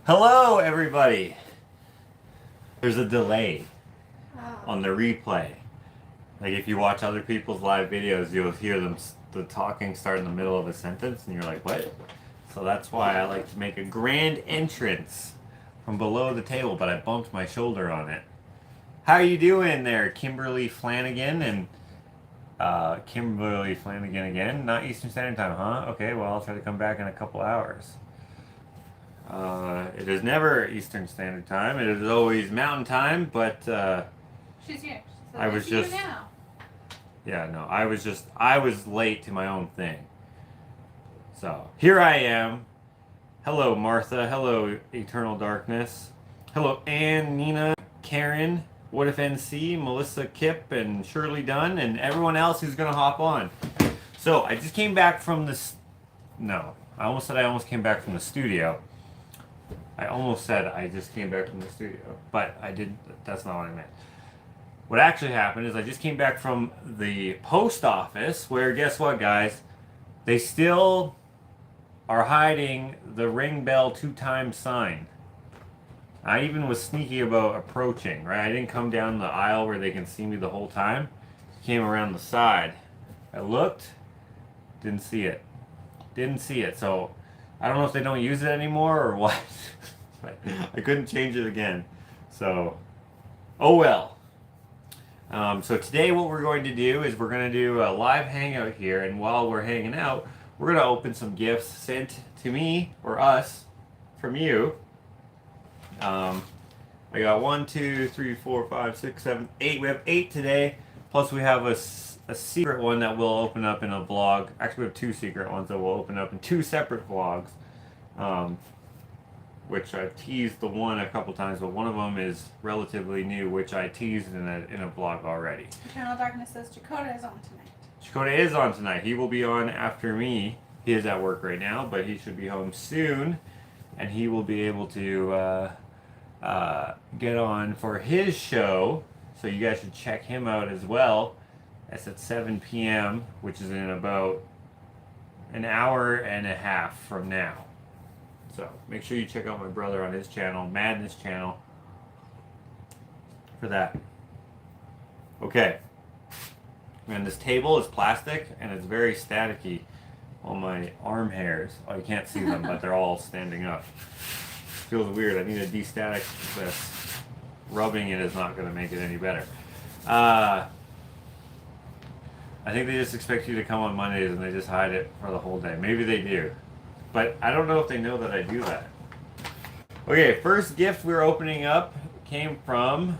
Hello, everybody. There's a delay Oh. on the replay. Like if you watch other people's live videos, you'll hear the talking start in the middle of a sentence, and you're like, "What?" So that's why I like to make a grand entrance from below the table, but I bumped my shoulder on it. How you doing there, Kimberly Flanagan and Kimberly Flanagan again? Not Eastern Standard Time, huh? Okay, well I'll try to come back in a couple hours. It is never Eastern Standard Time. It is always Mountain Time, but She's here. So I was just now. yeah, no, I was late to my own thing. So here I am. Hello, Martha. Hello, Eternal Darkness. Hello, Ann, Nina, Karen, What If NC, Melissa Kipp, and Shirley Dunn, and everyone else who's gonna hop on. So I just came back from this. No, I almost came back from the studio. I almost said I just came back from the studio, but I did. That's not what I meant. What actually happened is I just came back from the post office, where guess what, guys? They still are hiding the ring bell 2 times sign. I even was sneaky about approaching, right? I didn't come down the aisle where they can see me the whole time. Came around the side. I looked, didn't see it. Didn't see it, so I don't know if they don't use it anymore or what. I couldn't change it again. So, oh well. So today what we're going to do is we're going to do a live hangout here, and while we're hanging out, we're going to open some gifts sent to me or us from you. I got 1, 2, 3, 4, 5, 6, 7, 8. We have 8 today. Plus we have a secret one that we'll open up in a vlog. Actually, we have 2 secret ones that we'll open up in 2 separate vlogs. Which I've teased the one a couple times, but one of them is relatively new, which I teased in a vlog already. Eternal Darkness says Dakota is on tonight. Dakota is on tonight. He will be on after me. He is at work right now, but he should be home soon, and he will be able to get on for his show. So you guys should check him out as well. That's at 7 p.m., which is in about an hour and a half from now. So make sure you check out my brother on his channel, Madness channel, for that. Okay. And this table is plastic and it's very staticky. All my arm hairs. Oh, you can't see them, but they're all standing up. Feels weird. I need to de-static this. Rubbing it is not going to make it any better. I think they just expect you to come on Mondays and they just hide it for the whole day. Maybe they do. But I don't know if they know that I do that. Okay, first gift we're opening up came from,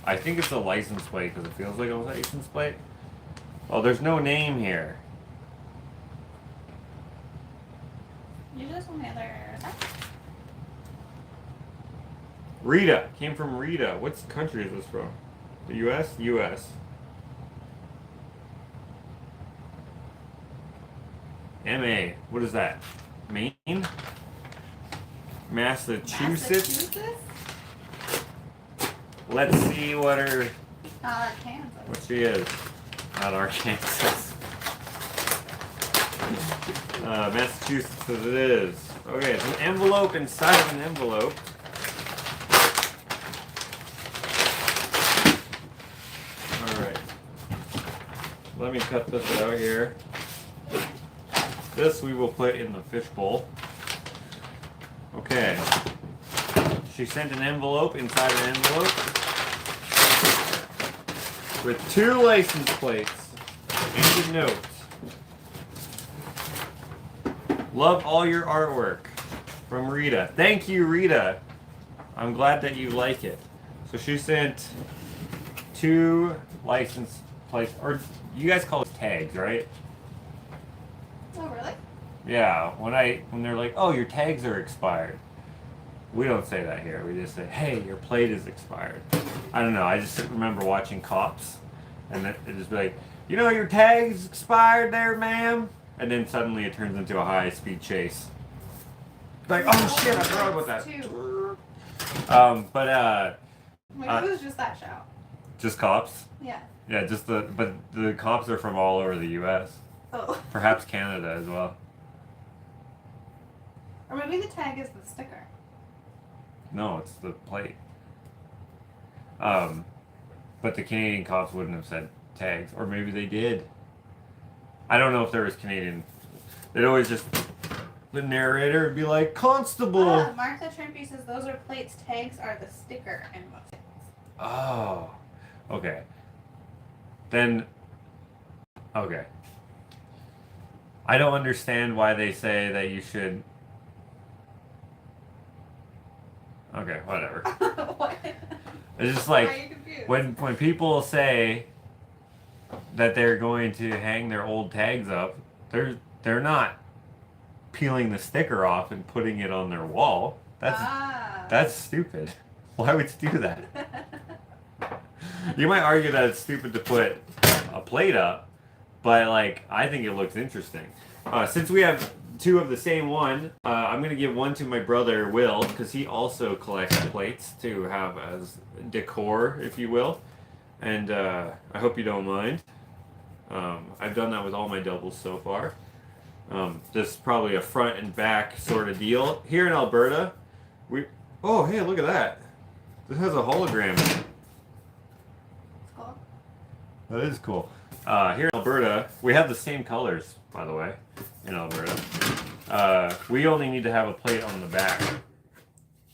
I think it's a license plate because it feels like a license plate. Oh, there's no name here. You just on the other side. Rita. Came from Rita. What country is this from? The U.S.? U.S. M.A. What is that? Maine? Massachusetts? Let's see what her... Kansas. What she is. Not Arkansas. Massachusetts as it is. Okay, it's an envelope inside of an envelope. Alright. Let me cut this out here. This we will put in the fishbowl. Okay. She sent an envelope inside an envelope with 2 license plates and a note. Love all your artwork, from Rita. Thank you, Rita. I'm glad that you like it. So she sent 2 license plates, or you guys call it tags, right? Oh, really? Yeah, when they're like, oh, your tags are expired. We don't say that here. We just say, hey, your plate is expired. I don't know. I just remember watching Cops, and it just be like, you know, your tag's expired there, ma'am. And then suddenly it turns into a high-speed chase. Like, oh shit, I forgot about that. Maybe it was just that show. Just Cops? Yeah. Yeah, but the Cops are from all over the U.S. Oh. Perhaps Canada as well. Or maybe the tag is the sticker. No, it's the plate. But the Canadian cops wouldn't have said tags, or maybe they did. I don't know if there was Canadian. They'd always just, the narrator would be like, Constable. Martha Trimpe says those are plates. Tags are the sticker and buttons. Oh, okay. Then, okay. I don't understand why they say that you should. Okay, whatever. What? It's just Why are like you confused? when people say that they're going to hang their old tags up, they're not peeling the sticker off and putting it on their wall. That's stupid. Why would you do that? You might argue that it's stupid to put a plate up, but like I think it looks interesting. Since we have two of the same one, I'm gonna give one to my brother Will because he also collects plates to have as decor, if you will. And I hope you don't mind. I've done that with all my doubles so far. This is probably a front and back sort of deal. Here in Alberta, oh hey, look at that. This has a hologram. Cool. That is cool. Here in Alberta, we have the same colors, by the way, in Alberta. We only need to have a plate on the back.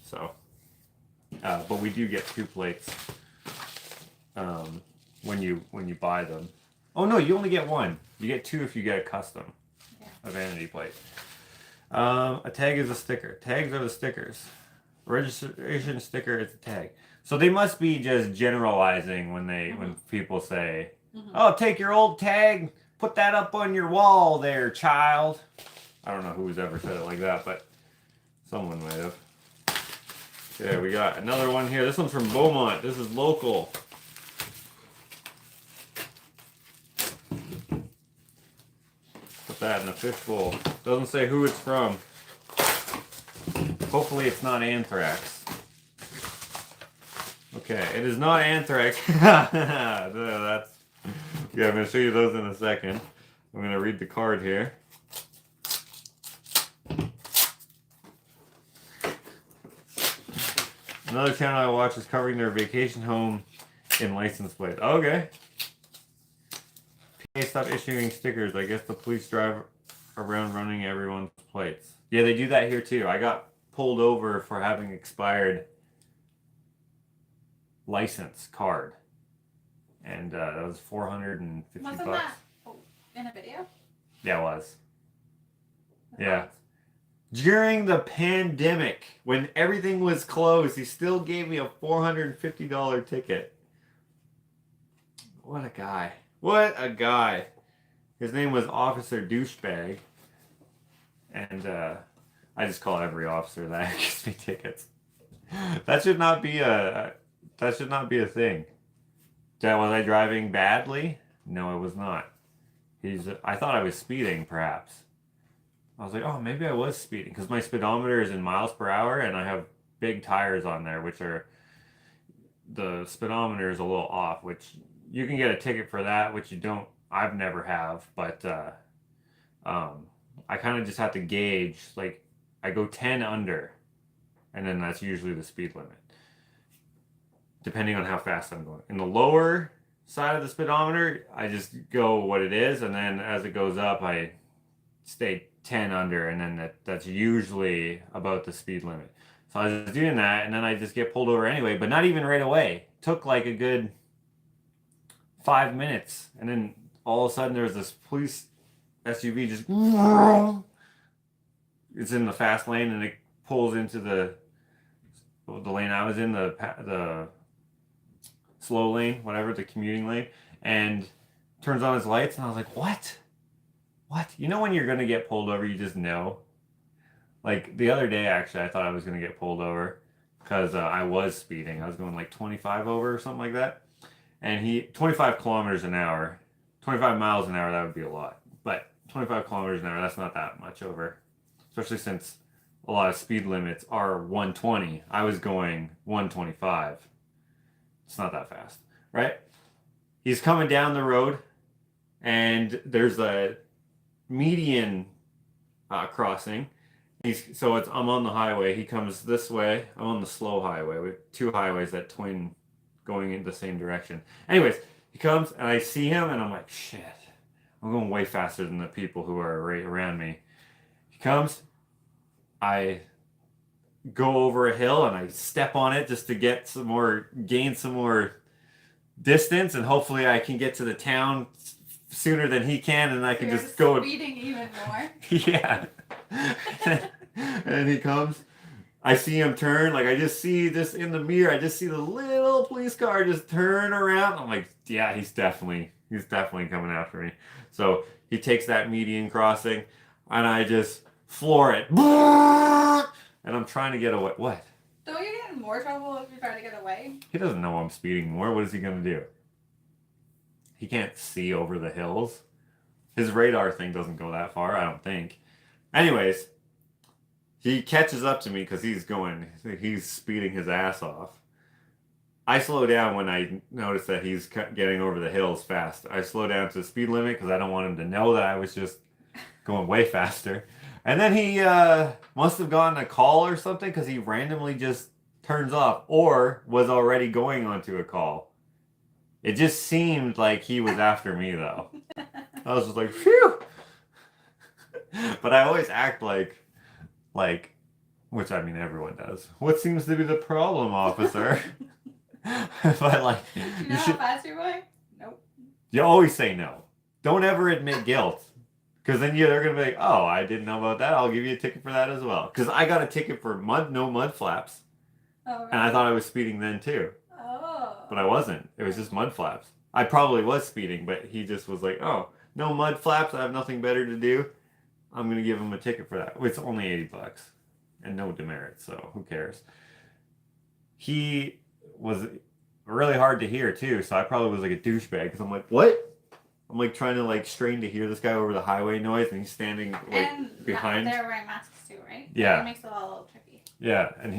So, but we do get 2 plates when you buy them. Oh no, you only get 1. You get 2 if you get a custom, a vanity plate. A tag is a sticker. Tags are the stickers. Registration sticker is a tag. So they must be just generalizing when when people say, "Oh, take your old tag, put that up on your wall there, child." I don't know who's ever said it like that, but someone might have. Okay, we got another one here. This one's from Beaumont. This is local. Put that in a fishbowl. Doesn't say who it's from. Hopefully it's not anthrax. Okay, it is not anthrax. Yeah, I'm going to show you those in a second. I'm going to read the card here. Another channel I watch is covering their vacation home in license plate. Okay. PA stopped issuing stickers. I guess the police drive around running everyone's plates. Yeah, they do that here too. I got pulled over for having expired license card. And that was $450. Wasn't that in a video? Yeah, it was. Yeah. During the pandemic, when everything was closed, he still gave me a $450 ticket. What a guy. What a guy. His name was Officer Douchebag. And I just call every officer that gives me tickets. That should not be a thing. Was I driving badly? No, I was not. I thought I was speeding, perhaps. I was like, oh, maybe I was speeding because my speedometer is in miles per hour and I have big tires on there, which are, the speedometer is a little off, which you can get a ticket for that, which you don't, I've never have, but I kind of just have to gauge, like I go 10 under and then that's usually the speed limit, depending on how fast I'm going. In the lower side of the speedometer, I just go what it is, and then as it goes up, I stay 10 under, and then that's usually about the speed limit. So I was doing that, and then I just get pulled over anyway, but not even right away. Took like a good 5 minutes, and then all of a sudden there's this police SUV just, it's in the fast lane, and it pulls into the lane I was in, the slow lane, whatever, the commuting lane, and turns on his lights, and I was like, what? What? You know when you're going to get pulled over, you just know? Like, the other day, actually, I thought I was going to get pulled over because I was speeding. I was going like 25 over or something like that. And 25 kilometers an hour, 25 miles an hour, that would be a lot. But 25 kilometers an hour, that's not that much over. Especially since a lot of speed limits are 120. I was going 125. It's not that fast, right? He's coming down the road, and there's a median crossing, I'm on the highway. He comes this way. I'm on the slow highway. We have two highways that twin going in the same direction. Anyways, he comes and I see him and I'm like, shit. I'm going way faster than the people who are right around me. He comes, I go over a hill and I step on it just to gain some more distance, and hopefully I can get to the town sooner than he can, and I can You're just go. speeding even more. Yeah. And he comes. I see him turn. Like I just see this in the mirror. I just see the little police car just turn around. I'm like, yeah, he's definitely coming after me. So he takes that median crossing, and I just floor it. And I'm trying to get away. What? Don't you get in more trouble if you try to get away? He doesn't know I'm speeding more. What is he gonna do? He can't see over the hills. His radar thing doesn't go that far, I don't think. Anyways, he catches up to me because he's speeding his ass off. I slow down when I notice that he's getting over the hills fast. I slow down to the speed limit because I don't want him to know that I was just going way faster. And then he must have gotten a call or something because he randomly just turns off or was already going onto a call. It just seemed like he was after me, though. I was just like, phew! But I always act like, which I mean everyone does. What seems to be the problem, officer? But like, you know how fast you're going? Nope. You always say no. Don't ever admit guilt. Because then they're going to be like, oh, I didn't know about that. I'll give you a ticket for that as well. Because I got a ticket for no mud flaps. Oh, really? And I thought I was speeding then too. Oh. But I wasn't. It was just mud flaps. I probably was speeding, but he just was like, oh, no mud flaps. I have nothing better to do. I'm going to give him a ticket for that. It's only $80 and no demerit, so who cares? He was really hard to hear too, so I probably was like a douchebag because I'm like, what? I'm like trying to like strain to hear this guy over the highway noise, and he's standing like and behind. They're wearing masks too, right? Yeah. It makes it all a little tricky. Yeah, and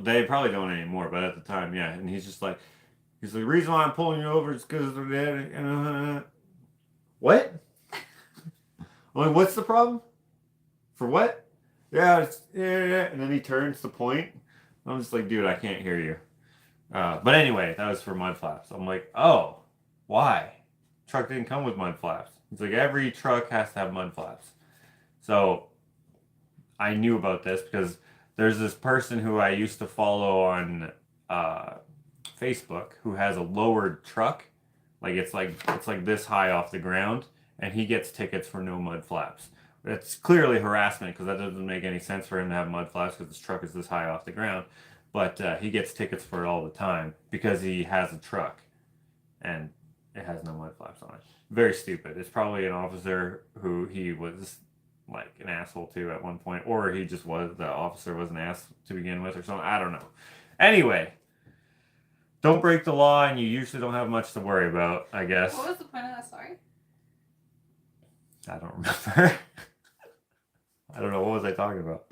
they probably don't anymore, but at the time, yeah. And he's like, the reason why I'm pulling you over is because they're dead. What? I'm like, what's the problem? For what? Yeah, yeah. And then he turns to point. I'm just like, dude, I can't hear you. But anyway, that was for mud flaps. I'm like, oh, why? Truck didn't come with mud flaps. It's like every truck has to have mud flaps. So I knew about this because there's this person who I used to follow on Facebook who has a lowered truck. Like it's like this high off the ground, and he gets tickets for no mud flaps. It's clearly harassment because that doesn't make any sense for him to have mud flaps because his truck is this high off the ground. But he gets tickets for it all the time because he has a truck and it has no mud flaps on it. Very stupid. It's probably an officer who he was like an asshole to at one point, or the officer was an ass to begin with or something. I don't know. Anyway, don't break the law and you usually don't have much to worry about, I guess. What was the point of that story? I don't remember. I don't know. What was I talking about?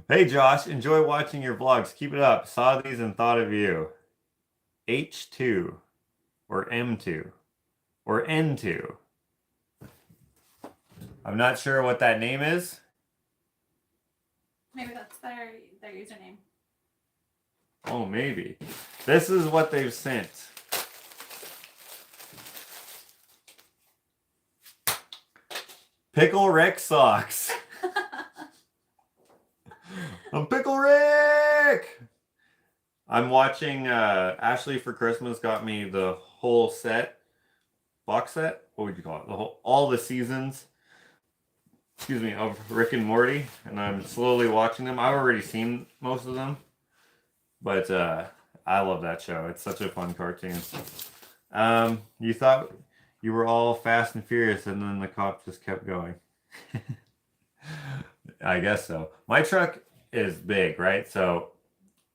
Hey, Josh. Enjoy watching your vlogs. Keep it up. Saw these and thought of you. H2 or M2 or N2. I'm not sure what that name is. Maybe that's their username. Oh, maybe. This is what they've sent. Pickle Rick socks. I'm Pickle Rick! I'm watching, Ashley for Christmas got me the whole box set? What would you call it? All the seasons, of Rick and Morty, and I'm slowly watching them. I've already seen most of them, but I love that show. It's such a fun cartoon. You thought you were all Fast and Furious, and then the cop just kept going. I guess so. My truck is big, right? So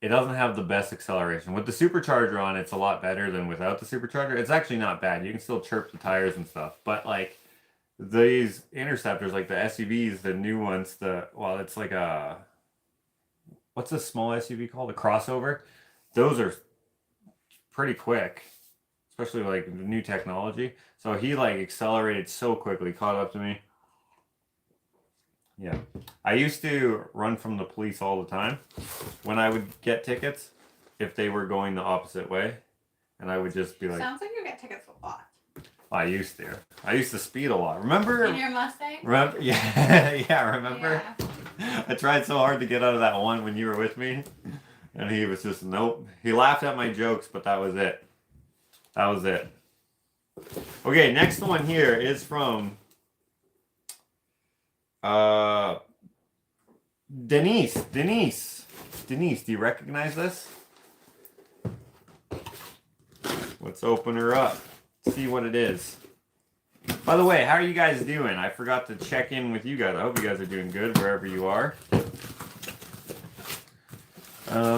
it doesn't have the best acceleration. With the supercharger on, it's a lot better than without the supercharger. It's actually not bad. You can still chirp the tires and stuff. But like these Interceptors, like the SUVs, the new ones, it's like what's a small SUV called? A crossover. Those are pretty quick, especially like the new technology. So he like accelerated so quickly, caught up to me. Yeah. I used to run from the police all the time when I would get tickets if they were going the opposite way. And I would just be like... Sounds like you get tickets a lot. I used to. I used to speed a lot. Remember? In your Mustang? Remember? Yeah, yeah, remember? Yeah. I tried so hard to get out of that one when you were with me. And he was just, nope. He laughed at my jokes, but that was it. That was it. Okay, next one here is from Denise. Denise, do you recognize this? Let's open her up. See what it is. By the way, how are you guys doing? I forgot to check in with you guys. I hope you guys are doing good wherever you are.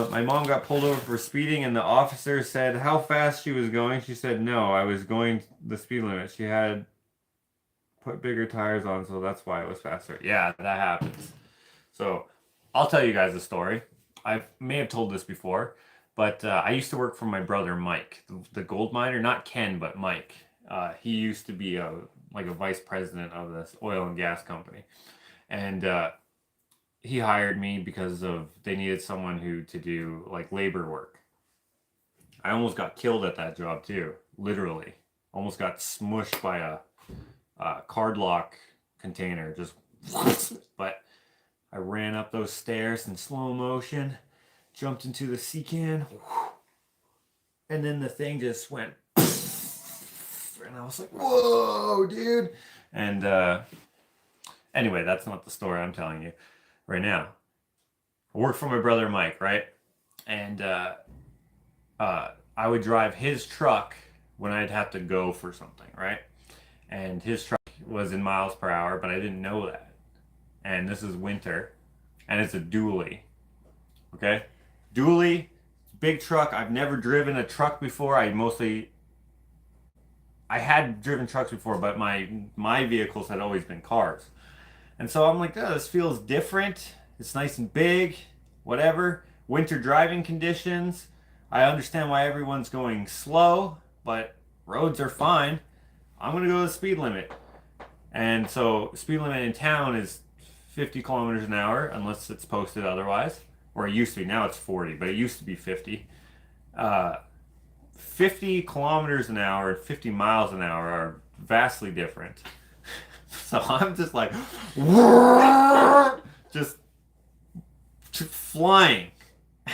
My mom got pulled over for speeding and the officer said how fast she was going. She said, no, I was going the speed limit. She had put bigger tires on, so that's why it was faster. Yeah, that happens. So I'll tell you guys a story. I may have told this before, but I used to work for my brother, Mike, the gold miner, not Ken, but Mike. He used to be like a vice president of this oil and gas company. And he hired me because they needed someone to do like labor work. I almost got killed at that job too, literally. Almost got smushed by a card lock container, just. But I ran up those stairs in slow motion, jumped into the sea can, and then the thing just went. And I was like, whoa, dude. And anyway, that's not the story I'm telling you right now. I worked for my brother Mike, right? And I would drive his truck when I'd have to go for something, right? And his truck was in miles per hour, but I didn't know that. And this is winter, and it's a dually, okay? Dually, big truck. I've never driven a truck before. I had driven trucks before, but my vehicles had always been cars. And so I'm like, oh, this feels different. It's nice and big, whatever. Winter driving conditions. I understand why everyone's going slow, but roads are fine. I'm going to go to the speed limit. And so speed limit in town is 50 kilometers an hour, unless it's posted otherwise. Or it used to be. Now it's 40, but it used to be 50. 50 kilometers an hour and 50 miles an hour are vastly different. So I'm just like, just flying.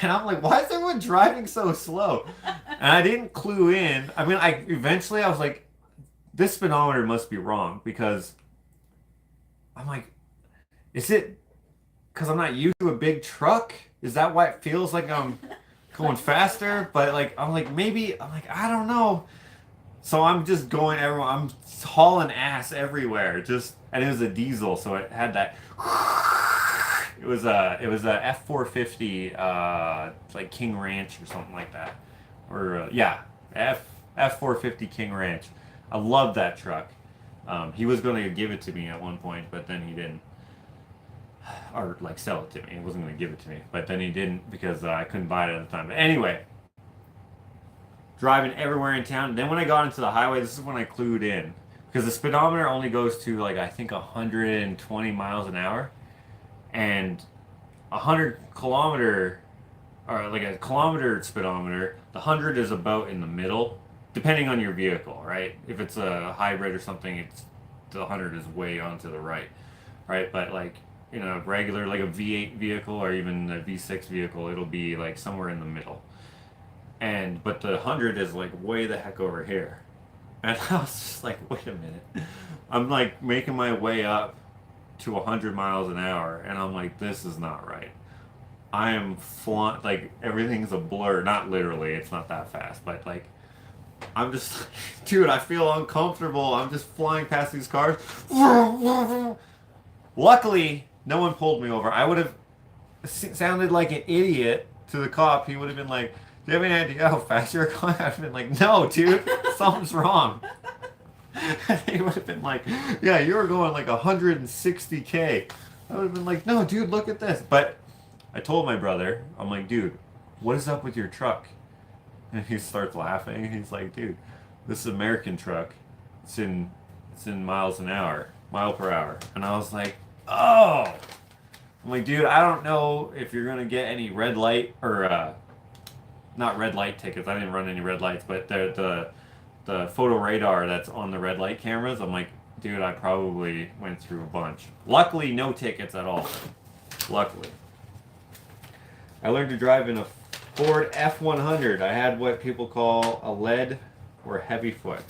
And I'm like, why is everyone driving so slow? And I didn't clue in. I mean, eventually I was like, this speedometer must be wrong, because I'm like, is it because I'm not used to a big truck? Is that why it feels like I'm going faster? But like, I'm like, I don't know. So I'm just going I'm hauling ass everywhere. And it was a diesel, so it had that. It was a F450, like King Ranch or something like that. Or yeah, F450 King Ranch. I love that truck. He was going to give it to me at one point, but then he didn't. Or like sell it to me. He wasn't going to give it to me, but then he didn't because I couldn't buy it at the time. But anyway, driving everywhere in town. Then when I got into the highway, this is when I clued in, because the speedometer only goes to like, I think 120 miles an hour, and 100 kilometer, or like a kilometer speedometer, the 100 is about in the middle, depending on your vehicle, right? If it's a hybrid or something, the 100 is way onto the right, right? But like, you know, regular, like a V8 vehicle or even a V6 vehicle, it'll be like somewhere in the middle. But the 100 is like way the heck over here. And I was just like, wait a minute. I'm like making my way up to 100 miles an hour, and I'm like, this is not right. I am flying, like everything's a blur. Not literally, it's not that fast, but like, I'm just, dude, I feel uncomfortable. I'm just flying past these cars. Luckily, no one pulled me over. I would have sounded like an idiot to the cop. He would have been like, do you have any idea how fast you're going? I'd have been like, no, dude, something's wrong. He would have been like, yeah, you were going like 160K. I would have been like, no, dude, look at this. But I told my brother, I'm like, dude, what is up with your truck? And he starts laughing. He's like, dude, this is an American truck. It's in mile per hour. And I was like, Oh! I'm like, dude, I don't know if you're gonna get any red light or not red light tickets. I didn't run any red lights, but the photo radar that's on the red light cameras. I'm like, dude, I probably went through a bunch. Luckily, no tickets at all. Luckily, I learned to drive in a Ford F100. I had what people call a lead or heavy foot.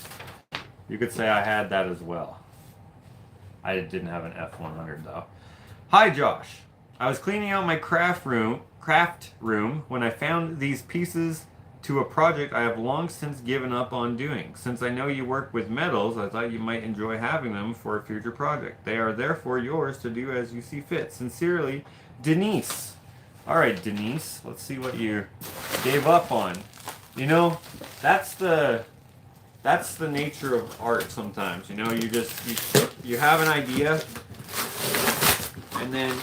You could say I had that as well. I didn't have an F100 though. Hi, Josh. I was cleaning out my craft room when I found these pieces to a project I have long since given up on doing. Since I know you work with metals, I thought you might enjoy having them for a future project. They are therefore yours to do as you see fit. Sincerely, Denise. All right, Denise. Let's see what you gave up on. You know, that's the nature of art sometimes. You know, you have an idea, and then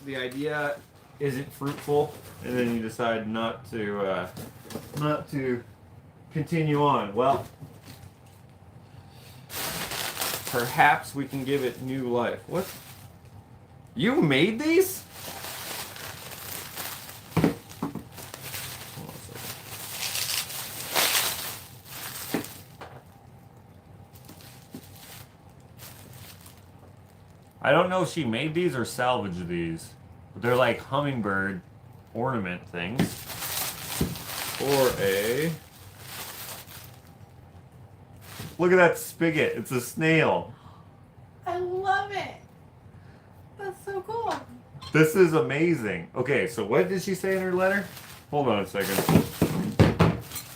the idea isn't fruitful, and then you decide not to continue on. Well, perhaps we can give it new life. What? You made these? Hold on a second. I don't know if she made these or salvaged these. But they're like hummingbird ornament things. Or a... Look at that spigot. It's a snail. I love it. That's so cool. This is amazing. Okay, so what did she say in her letter? Hold on a second.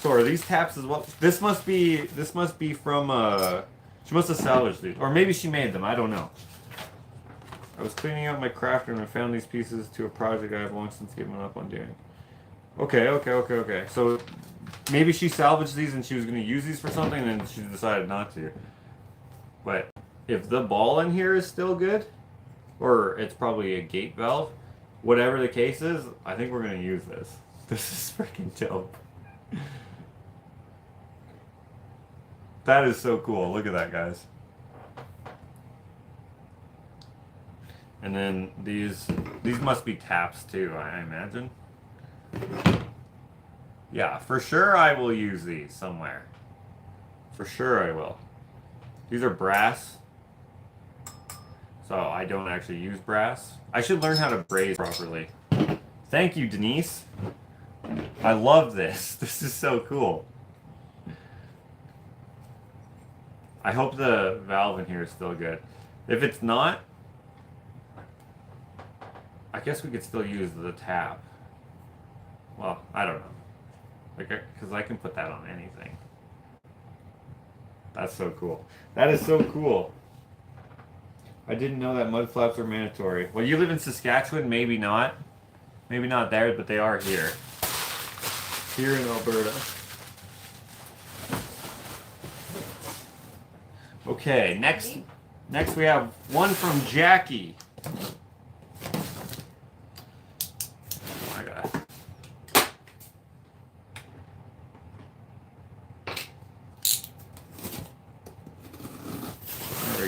So are these taps as well? This must be from she must have salvaged these. Or maybe she made them, I don't know. I was cleaning out my craft room and I found these pieces to a project I have long since given up on doing. Okay. So maybe she salvaged these and she was going to use these for something and then she decided not to. But if the ball in here is still good, or it's probably a gate valve, whatever the case is, I think we're going to use this. This is freaking dope. That is so cool. Look at that, guys. And then these must be taps too, I imagine. Yeah, for sure I will use these somewhere. For sure I will. These are brass. So I don't actually use brass. I should learn how to braze properly. Thank you, Denise. I love this. This is so cool. I hope the valve in here is still good. If it's not, I guess we could still use the tap. Well, I don't know. Like, because I can put that on anything. That's so cool. That is so cool. I didn't know that mud flaps are mandatory. Well, you live in Saskatchewan, maybe not. Maybe not there, but they are here. Here in Alberta. Okay, next we have one from Jackie.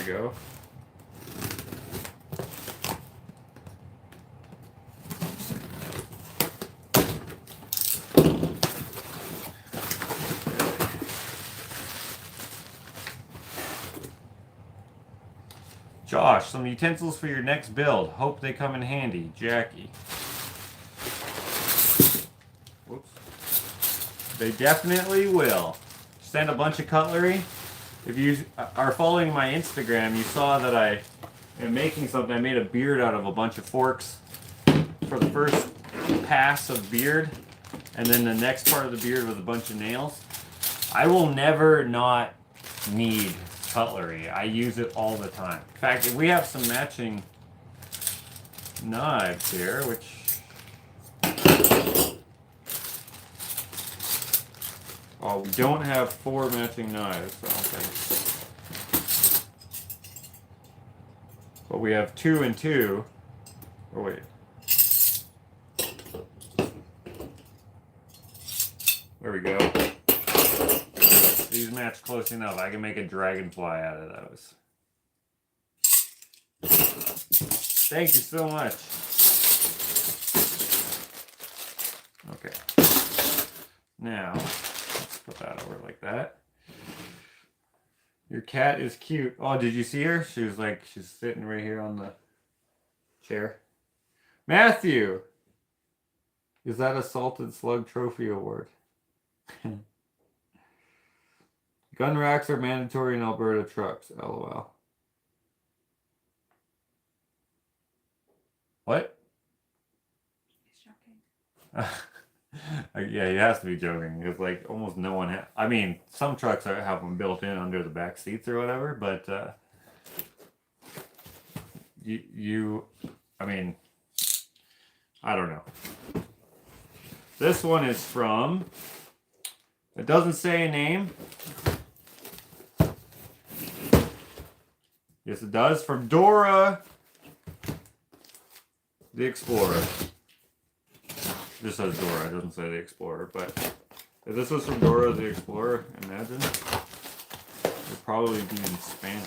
Go. Josh, some utensils for your next build. Hope they come in handy. Jackie. Whoops. They definitely will. Send a bunch of cutlery. If you are following my Instagram, you saw that I am making something. I made a beard out of a bunch of forks for the first pass of beard, and then the next part of the beard with a bunch of nails. I will never not need cutlery. I use it all the time. In fact, we have some matching knives here, which... Oh, we don't have 4 matching knives, I don't think. But we have 2 and 2. Oh, wait. There we go. These match close enough. I can make a dragonfly out of those. Thank you so much. Okay. Now, let's put that over like that. Your cat is cute. Oh, did you see her? She was like, she's sitting right here on the chair. Matthew! Is that a Salted Slug Trophy Award? Gun racks are mandatory in Alberta trucks. LOL. What? He's joking. Yeah, he has to be joking. It's like almost no one I mean, some trucks have them built in under the back seats or whatever, but I mean, I don't know. This one is from, it doesn't say a name. Yes, it does. From Dora the Explorer. Just says Dora, it doesn't say the Explorer, but if this was from Dora the Explorer, imagine, it'd probably be in Spanish.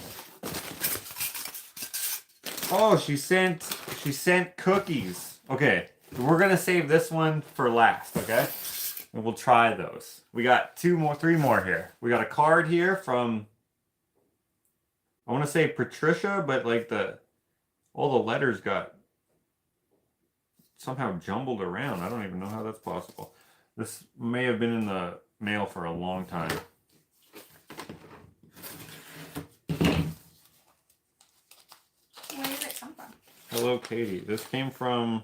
Oh, she sent cookies. Okay, we're gonna save this one for last, okay? And we'll try those. We got three more here. We got a card here from, I want to say Patricia, but like all the letters got somehow jumbled around. I don't even know how that's possible. This may have been in the mail for a long time. Where did it come from? Hello, Katie. This came from,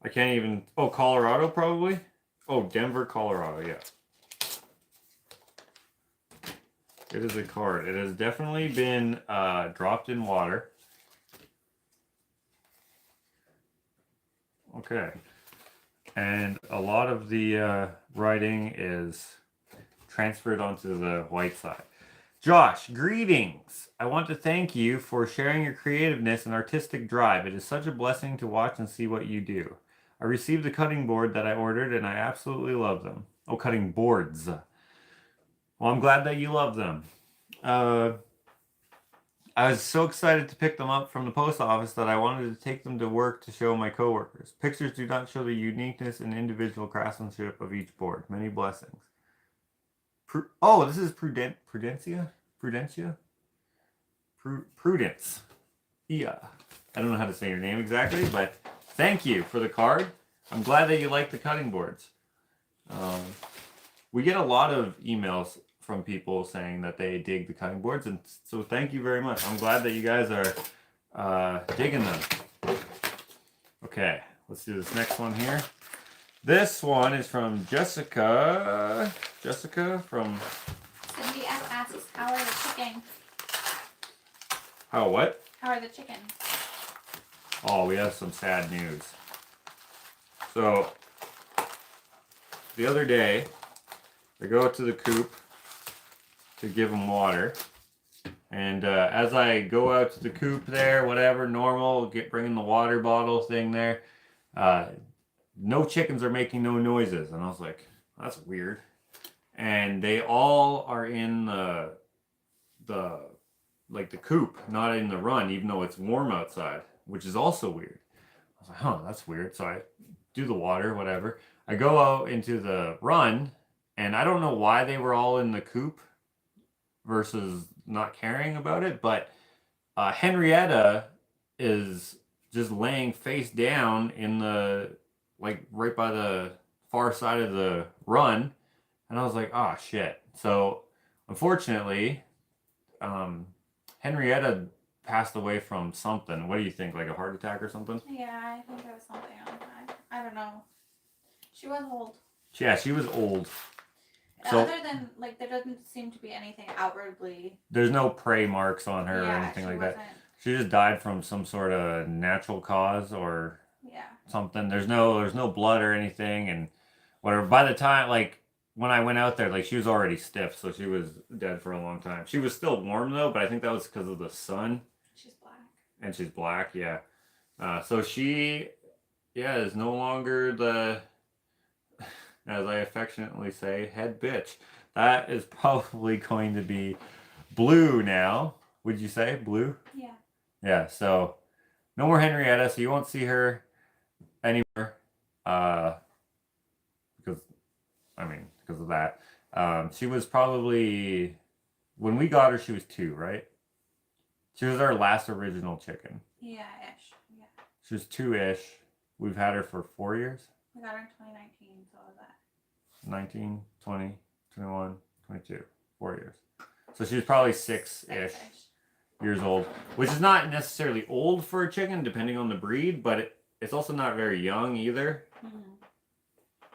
I can't even, oh, Colorado probably? Oh, Denver, Colorado, yeah. It is a card. It has definitely been dropped in water. Okay. And a lot of the writing is transferred onto the white side. Josh, greetings. I want to thank you for sharing your creativeness and artistic drive. It is such a blessing to watch and see what you do. I received the cutting board that I ordered and I absolutely love them. Oh, cutting boards. Well, I'm glad that you love them. I was so excited to pick them up from the post office that I wanted to take them to work to show my coworkers. Pictures do not show the uniqueness and individual craftsmanship of each board. Many blessings. Oh, this is Prudencia? Prudence. Yeah. I don't know how to say your name exactly, but thank you for the card. I'm glad that you like the cutting boards. We get a lot of emails from people saying that they dig the cutting boards, and so thank you very much. I'm glad that you guys are digging them. Okay, let's do this next one here. This one is from Jessica. Jessica from... Cindy F asks, how are the chickens? How what? How are the chickens? Oh, we have some sad news. So, the other day, I go to the coop to give them water. And as I go out to the coop there, whatever, normal, bringing the water bottle thing there, no chickens are making no noises. And I was like, that's weird. And they all are in the coop, not in the run, even though it's warm outside, which is also weird. I was like, huh, that's weird. So I do the water, whatever. I go out into the run, and I don't know why they were all in the coop versus not caring about it, but Henrietta is just laying face down in the, like, right by the far side of the run, and I was like, oh shit. So unfortunately, Henrietta passed away from something. What do you think, like a heart attack or something? Yeah, I think there was something on that. I don't know. She was old. Yeah, she was old. So, other than, like, there doesn't seem to be anything outwardly. There's no prey marks on her or anything like that. She just died from some sort of natural cause or something. There's no blood or anything, and whatever. By the time, like, when I went out there, like, she was already stiff, so she was dead for a long time. She was still warm though, but I think that was because of the sun. She's black. And she's black, yeah. So she, is no longer the, as I affectionately say, head bitch. That is probably going to be Blue now. Would you say Blue? Yeah. Yeah, so no more Henrietta, so you won't see her anymore. Because because of that. She was probably when we got her, she was 2, right? She was our last original chicken. Yeah, ish. Yeah. She was 2-ish. We've had her for 4 years. We got her in 2019, so what was that? 19, 20, 21, 22. 4 years. So she was probably 6-ish years old, which is not necessarily old for a chicken, depending on the breed, but it's also not very young either. Mm-hmm.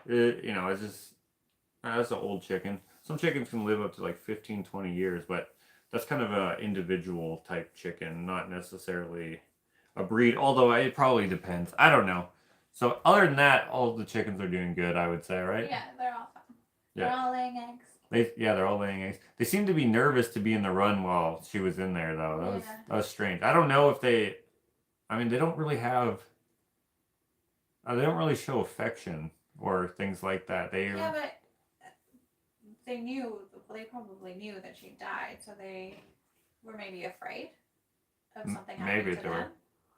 It's just that's an old chicken. Some chickens can live up to like 15, 20 years, but that's kind of an individual type chicken, not necessarily a breed, although it probably depends. I don't know. So other than that, all the chickens are doing good, I would say, right? Yeah, they're all fine. Yeah. They're all laying eggs. They're all laying eggs. They seem to be nervous to be in the run while she was in there, though. That was strange. I don't know if they don't really have. They don't really show affection or things like that. Yeah, but they probably knew that she died, so they were maybe afraid of something happening to them,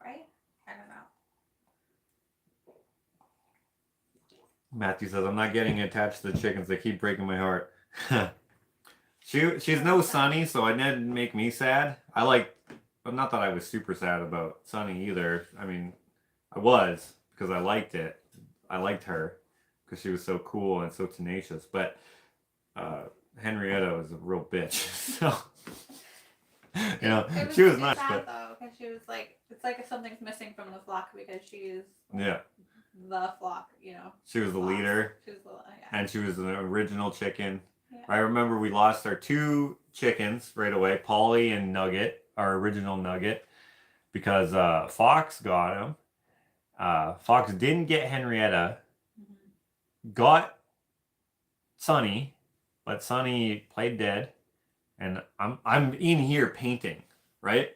right? I don't know. Matthew says, I'm not getting attached to the chickens. They keep breaking my heart. She's no Sunny, so it didn't make me sad. But not that I was super sad about Sunny either. I mean, I was, because I liked it. I liked her, because she was so cool and so tenacious. But Henrietta was a real bitch. So, she was nice. Sad, though, because she was like, it's like if something's missing from the flock because she's the flock, She was the leader. She was and she was an original chicken. Yeah. I remember we lost our 2 chickens right away, Polly and Nugget, our original Nugget, because Fox got him. Fox didn't get Henrietta, got Sunny, but Sunny played dead, and I'm in here painting, right?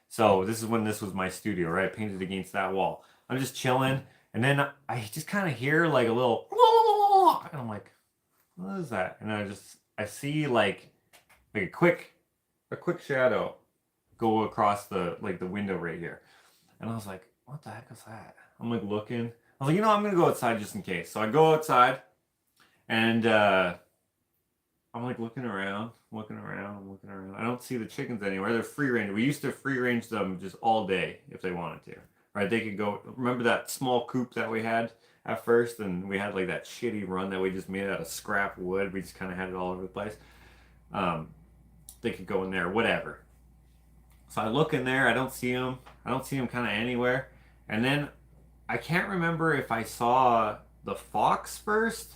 So this is when this was my studio, right? I painted against that wall. I'm just chilling, and then I just kind of hear like a little, and I'm like, what is that? And I see like a quick shadow go across the window right here, and I was like, what the heck is that? I'm like looking. I was like, I'm gonna go outside just in case. So I go outside, and I'm like looking around. I don't see the chickens anywhere. They're free range. We used to free range them just all day if they wanted to. Right? They could go. Remember that small coop that we had at first, and we had like that shitty run that we just made out of scrap wood. We just kind of had it all over the place. They could go in there, whatever. So I look in there. I don't see them. Kind of anywhere. And then I can't remember if I saw the fox first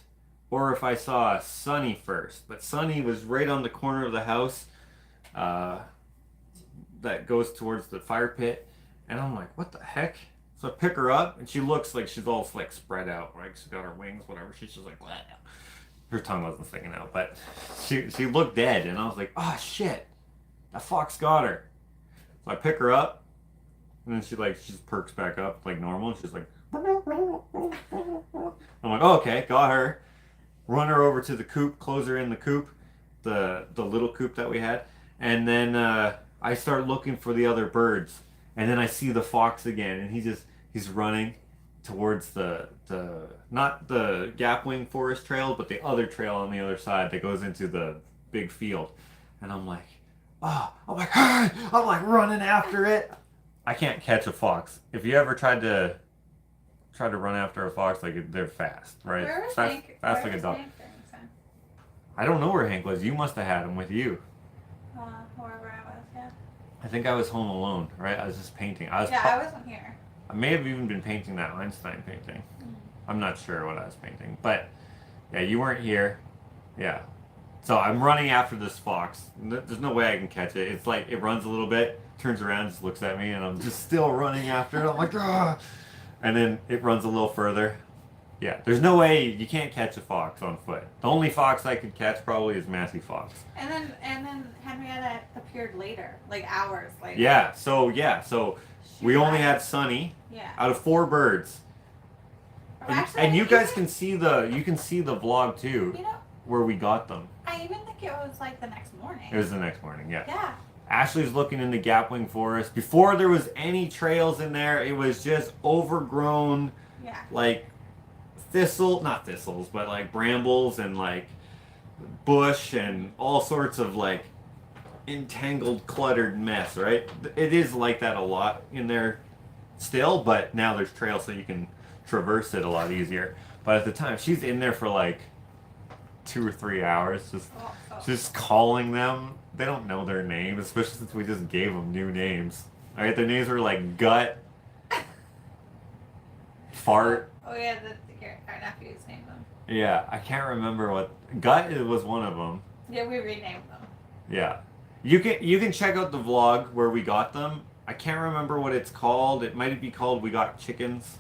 or if I saw Sunny first. But Sunny was right on the corner of the house that goes towards the fire pit. And I'm like, what the heck? So I pick her up, and she looks like she's all like spread out, right? She's got her wings, whatever. She's just like, blah. Her tongue wasn't sticking out, but she looked dead. And I was like, oh shit, that fox got her. So I pick her up, and then she just perks back up like normal. And she's like, I'm like, oh, okay, got her. Run her over to the coop, close her in the coop, the little coop that we had, and then I start looking for the other birds, and then I see the fox again, and he's running towards the not the Gapwing Forest Trail, but the other trail on the other side that goes into the big field, and I'm like, I'm like running after it. I can't catch a fox. If you ever tried to run after a fox, they're fast, right? Where was fast, Hank? fast Where like a was dog. Hank during this time? I don't know where Hank was. You must have had him with you. Wherever I was, yeah. I think I was home alone, right? I was just painting. I wasn't here. I may have even been painting that Einstein painting. I'm not sure what I was painting, but yeah, you weren't here. Yeah. So I'm running after this fox. There's no way I can catch it. It's like it runs a little bit, turns around, just looks at me, and I'm just still running after it. I'm like, ah! And then it runs a little further. Yeah, there's no way you can't catch a fox on foot. The only fox I could catch probably is Massey Fox. And then Henrietta appeared later, like hours later. So we only had Sunny. Yeah. Out of 4 birds. Actually, and you guys can see the vlog too, where we got them. I even think it was like the next morning. It was the next morning, yeah. Yeah. Ashley's looking in the Gapwing Forest. Before there was any trails in there, it was just overgrown, like not thistles, but like brambles and like bush and all sorts of like entangled, cluttered mess, right? It is like that a lot in there still, but now there's trails so you can traverse it a lot easier. But at the time, she's in there for like 2 or 3 hours, just calling them. They don't know their names, especially since we just gave them new names. All right, their names were like Gut, Fart. Oh yeah, our nephews named them. Yeah, I can't remember what Gut was one of them. Yeah, we renamed them. Yeah, you can check out the vlog where we got them. I can't remember what it's called. It might be called We Got Chickens.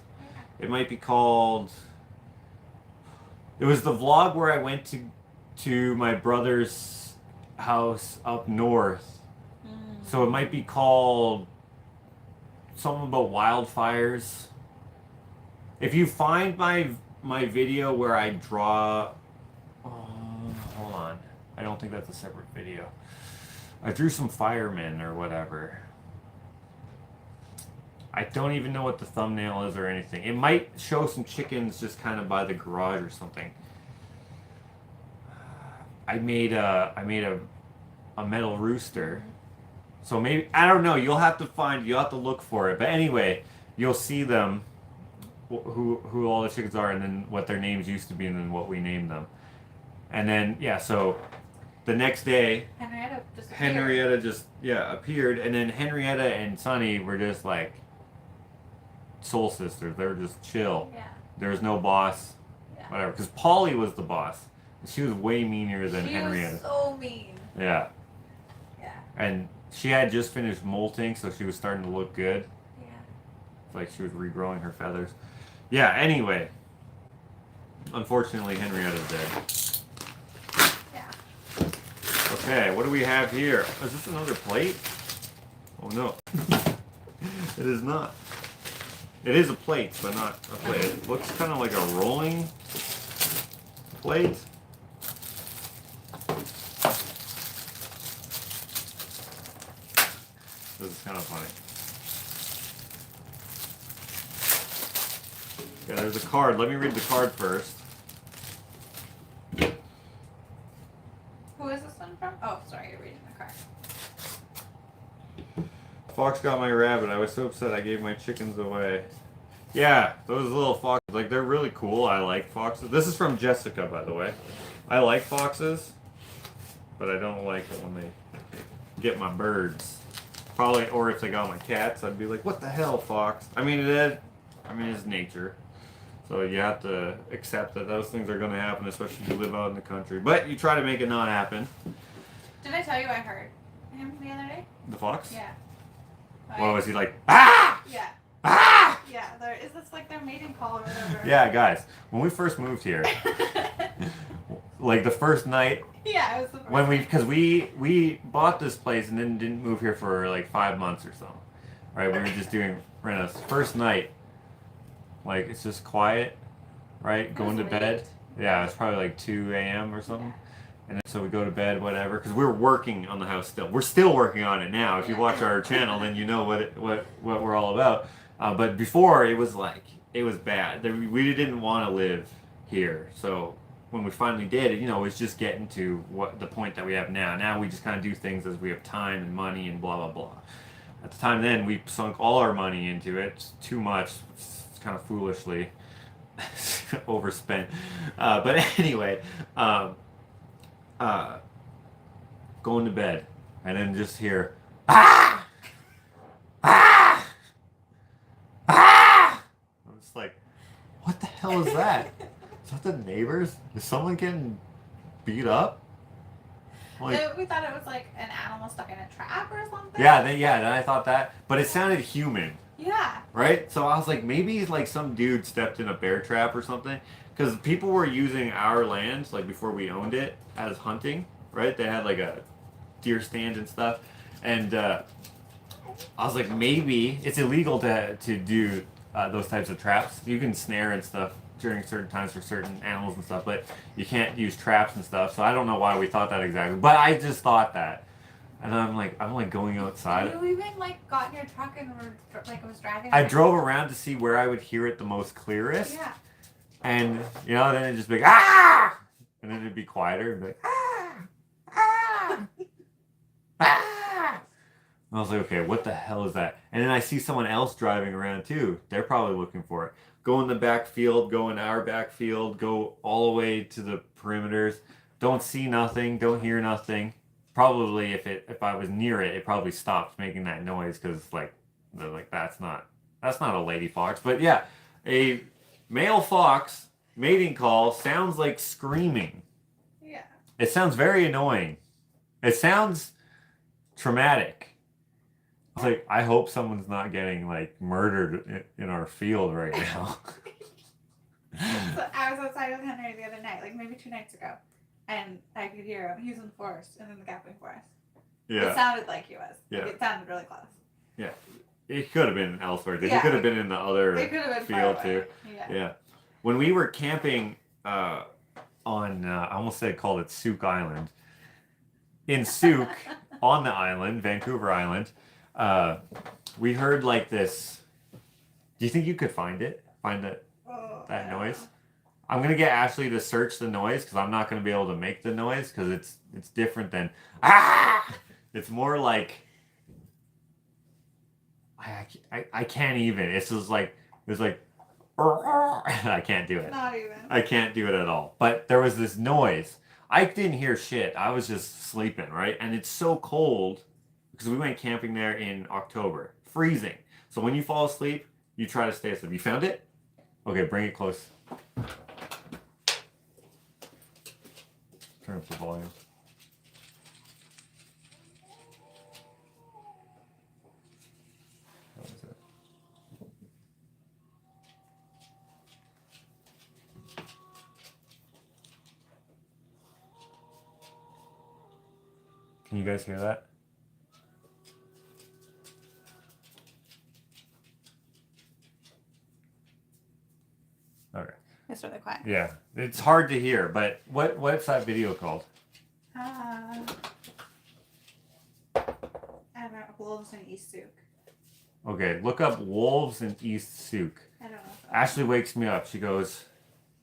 It might be called. It was the vlog where I went to my brother's house up north. So it might be called something about wildfires. If you find my video where I draw, hold on, I don't think that's a separate video. I drew some firemen or whatever. I don't even know what the thumbnail is or anything. It might show some chickens just kind of by the garage or something. I made a metal rooster. So maybe, I don't know, you'll have to look for it. But anyway, you'll see them, who all the chickens are, and then what their names used to be, and then what we named them. And then, yeah, so the next day, Henrietta just appeared, and then Henrietta and Sonny were just like soul sisters. They were just chill. Yeah. There was no boss, whatever. Because Polly was the boss. She was way meaner than Henrietta. She was so mean. Yeah. Yeah. And she had just finished molting, so she was starting to look good. Yeah. It's like she was regrowing her feathers. Yeah, anyway. Unfortunately, Henrietta's dead. Yeah. Okay, what do we have here? Is this another plate? Oh no. It is not. It is a plate, but not a plate. It looks kind of like a rolling plate. This is kind of funny. Yeah, there's a card. Let me read the card first. Who is this one from? Oh, sorry, you're reading the card. Fox got my rabbit. I was so upset I gave my chickens away. Yeah, those little foxes, like, they're really cool. I like foxes. This is from Jessica, by the way. I like foxes, but I don't like it when they get my birds. Probably, or if they got my cats, I'd be like, what the hell, fox? I mean, it's nature. So you have to accept that those things are going to happen, especially if you live out in the country. But you try to make it not happen. Did I tell you I heard him the other day? The fox? Yeah. What was he like? Ah! Yeah. Ah! Yeah. Is this like their mating call or whatever? Yeah, guys. When we first moved here, like the first night. Yeah, it was the first when because we bought this place and then didn't move here for like 5 months or so. Right? We were just doing rentals. First night, like it's just quiet, right? Going to bed. Yeah, it's probably like 2 a.m. or something. Yeah. And then, so we go to bed, whatever, because we're working on the house still. We're still working on it now. If you watch our channel, then you know what we're all about. But before, it was bad. We didn't want to live here. So when we finally did, it was just getting to the point that we have now. Now we just kind of do things as we have time and money and blah, blah, blah. At the time then, we sunk all our money into it. Too much, kind of foolishly overspent. But anyway, going to bed and then just hear, ah! Ah! Ah! I'm just like, what the hell is that? Is that the neighbors? Is someone getting beat up? Like, we thought it was like an animal stuck in a trap or something. Yeah, then I thought that, but it sounded human. Yeah. Right? So I was like, maybe like some dude stepped in a bear trap or something. Because people were using our land, like before we owned it, as hunting. Right? They had like a deer stand and stuff. And I was like, maybe it's illegal to do those types of traps. You can snare and stuff during certain times for certain animals and stuff, but you can't use traps and stuff. So I don't know why we thought that exactly. But I just thought that. And I'm like going outside. You even like got in your truck and were like was driving. I drove around to see where I would hear it the most clearest. Yeah. And you know, then it'd just be like, ah, and then it'd be quieter and be like, ah, ah, ah. And I was like, okay, what the hell is that? And then I see someone else driving around too. They're probably looking for it. Go in the backfield, go in our backfield, go all the way to the perimeters. Don't see nothing, don't hear nothing. Probably if I was near it, it probably stopped making that noise because like they're like that's not a lady fox. But yeah, a male fox mating call sounds like screaming. Yeah. It sounds very annoying. It sounds traumatic. It's like, I hope someone's not getting like murdered in our field right now. So I was outside with Henry the other night, like maybe 2 nights ago, and I could hear him. He was in the forest, and in the Gapling Forest. Yeah. It sounded like he was. Yeah. Like, it sounded really close. Yeah. It could have been elsewhere. Yeah, He could have been in the other field too. Yeah. Yeah. When we were camping on, I almost said called it Souk Island. In Souk, on the island, Vancouver Island, we heard like this. Do you think you could find it? Find that noise? I'm gonna get Ashley to search the noise because I'm not gonna be able to make the noise because it's different than ah. It's more like I can't even. It's just like it's like I can't do it. Not even. I can't do it at all. But there was this noise. I didn't hear shit. I was just sleeping, right? And it's so cold because we went camping there in October. Freezing. So when you fall asleep, you try to stay asleep. You found it? Okay, bring it close. Turn up the volume. What was it? Can you guys hear that? Okay. It's really quiet. Yeah, it's hard to hear, but what's that video called? I don't know. Wolves in East Souk. Okay, look up wolves in East Souk. I don't know. Ashley wakes me up. She goes,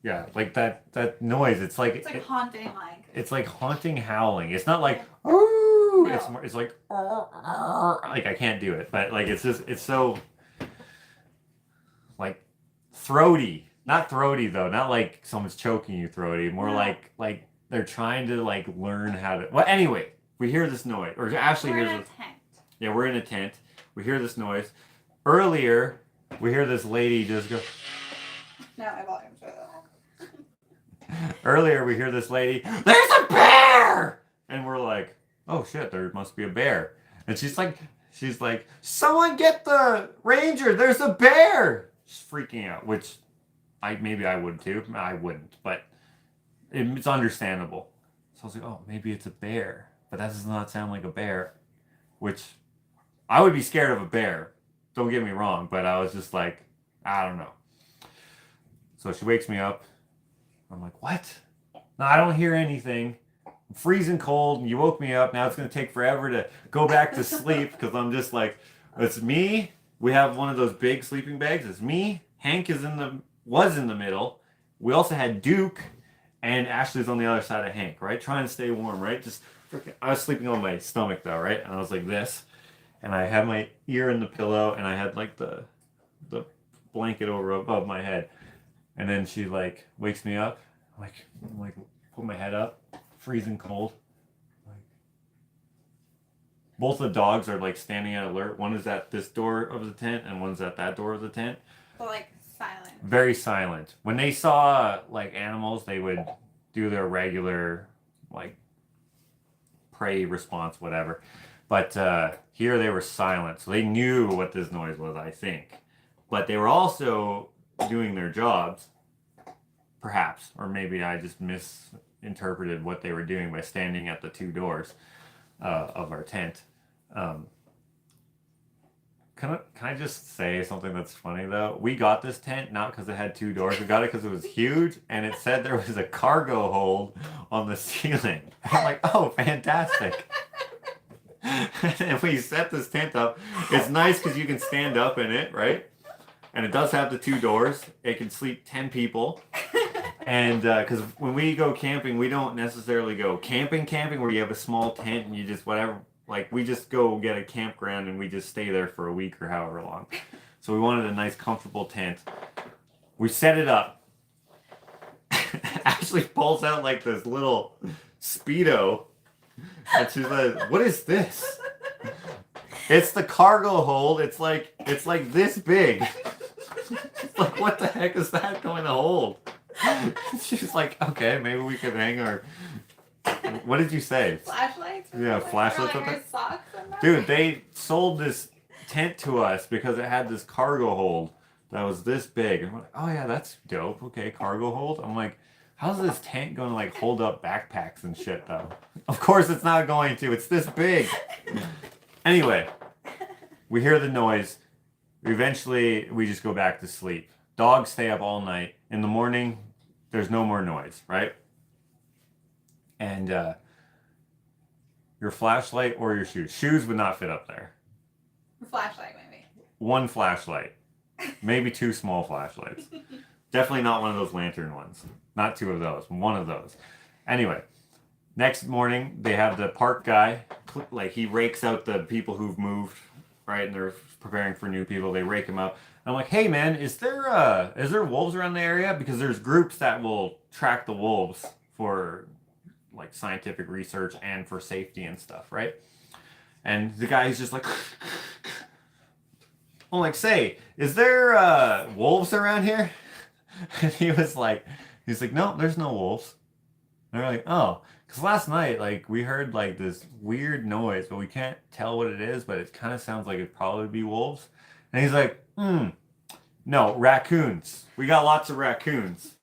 yeah, like that noise. It's like haunting, like. It's like haunting howling. It's not like ooh. No. It's like like I can't do it, but like it's so like throaty. Not throaty though. Not like someone's choking you throaty. More like they're trying to like learn how to. Well, anyway, we hear this noise, or Ashley hears this. Tent. Yeah, we're in a tent. We hear this noise. Earlier, we hear this lady just go. No, my volume's really low. Earlier, we hear this lady. There's a bear, and we're like, oh shit, there must be a bear. And she's like, someone get the ranger. There's a bear. She's freaking out, which maybe I would too. I wouldn't, but it's understandable. So I was like, oh, maybe it's a bear, but that does not sound like a bear, which I would be scared of a bear. Don't get me wrong, but I was just like, I don't know. So she wakes me up. I'm like, what? No, I don't hear anything. I'm freezing cold, and you woke me up. Now it's going to take forever to go back to sleep because I'm just like, it's me. We have one of those big sleeping bags. It's me. Hank was in the middle. We also had Duke, and Ashley's on the other side of Hank, right? Trying to stay warm, right? I was sleeping on my stomach though, right? And I was like this, and I had my ear in the pillow, and I had like the blanket over above my head. And then she like wakes me up, I'm like put my head up, freezing cold. Like both the dogs are like standing at alert. One is at this door of the tent, and one's at that door of the tent. But like silent. Very silent. When they saw like animals, they would do their regular like prey response, whatever. But here they were silent, so they knew what this noise was, I think. But they were also doing their jobs, perhaps, or maybe I just misinterpreted what they were doing by standing at the two doors of our tent. Can I just say something that's funny though? We got this tent not because it had two doors. We got it because it was huge, and it said there was a cargo hold on the ceiling. I'm like, oh, fantastic. And we set this tent up. It's nice because you can stand up in it, right? And it does have the 2 doors. It can sleep 10 people. And because when we go camping, we don't necessarily go camping where you have a small tent and you just whatever. Like we just go get a campground and we just stay there for a week or however long. So we wanted a nice comfortable tent. We set it up. Ashley pulls out like this little Speedo. And she's like, what is this? It's the cargo hold. It's like this big. It's like, what the heck is that going to hold? She's like, okay, maybe we could hang our... What did you say? Flashlights? Yeah, flashlights. Like socks and that? Dude, they sold this tent to us because it had this cargo hold that was this big. And we're like, oh yeah, that's dope. Okay, cargo hold. I'm like, how's this tent going to like hold up backpacks and shit though? Of course it's not going to. It's this big. Anyway, we hear the noise. Eventually, we just go back to sleep. Dogs stay up all night. In the morning, there's no more noise, right? And your flashlight or your shoes. Shoes would not fit up there. Flashlight, maybe. 1 flashlight. Maybe 2 small flashlights. Definitely not one of those lantern ones. Not 2 of those. 1 of those. Anyway, next morning, they have the park guy. Like, he rakes out the people who've moved, right? And they're preparing for new people. They rake them out. I'm like, hey, man, is there wolves around the area? Because there's groups that will track the wolves for, like, scientific research and for safety and stuff, right? And the guy's just like... I'm like, say, is there wolves around here? And he's like, no, there's no wolves. And they're like, oh, because last night, like, we heard like this weird noise, but we can't tell what it is, but it kind of sounds like it'd probably be wolves. And he's like, no, raccoons. We got lots of raccoons.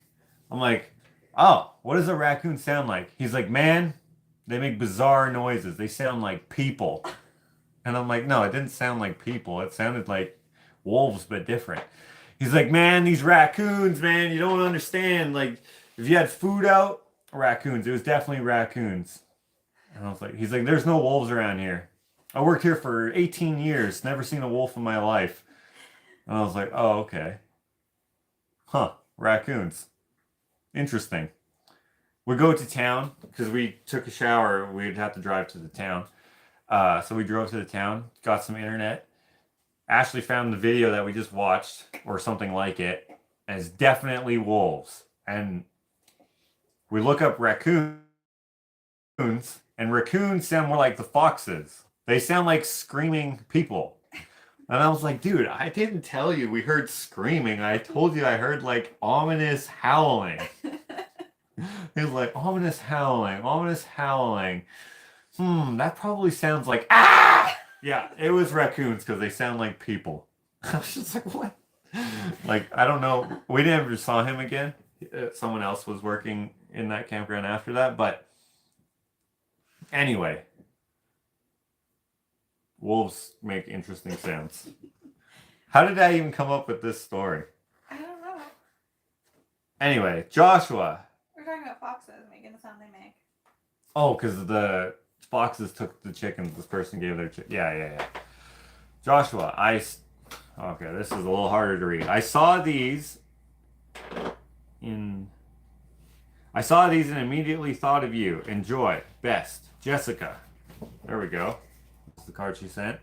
I'm like, oh, what does a raccoon sound like? He's like, man, they make bizarre noises. They sound like people. And I'm like, no, it didn't sound like people. It sounded like wolves, but different. He's like, man, these raccoons, man, you don't understand. Like, if you had food out, raccoons. It was definitely raccoons. And I was like, he's like, there's no wolves around here. I worked here for 18 years. Never seen a wolf in my life. And I was like, oh, okay. Huh, raccoons. Interesting. We go to town because we took a shower. We'd have to drive to the town. So we drove to the town, got some internet. Ashley found the video that we just watched, or something like it, and it's definitely wolves. And we look up raccoons, and raccoons sound more like the foxes. They sound like screaming people. And I was like, dude, I didn't tell you we heard screaming. I told you I heard like ominous howling. He was like, ominous howling, ominous howling. That probably sounds like, ah! Yeah, it was raccoons because they sound like people. I was just like, what? Like, I don't know. We never saw him again. Someone else was working in that campground after that. But anyway, wolves make interesting sounds. How did I even come up with this story? I don't know. Anyway, Joshua. We're talking about foxes making the sound they make. Oh, because the foxes took the chickens. This person gave their chicken. Yeah. Joshua, okay, this is a little harder to read. I saw these and immediately thought of you. Enjoy. Best. Jessica. There we go. That's the card she sent.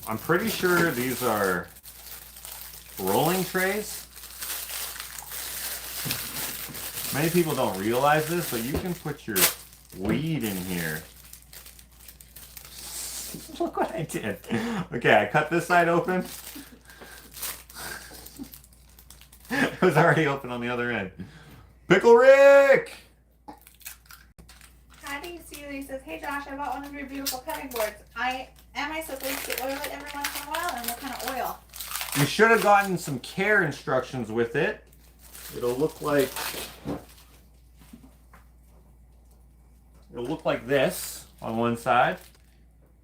I'm pretty sure these are rolling trays. Many people don't realize this, but you can put your weed in here. Look what I did. Okay, I cut this side open. It was already open on the other end. Pickle Rick! Patty Seeley says, hey Josh, I bought one of your beautiful cutting boards. Am I supposed to oil it every once in a while? And what kind of oil? You should have gotten some care instructions with it. It'll look like this on one side,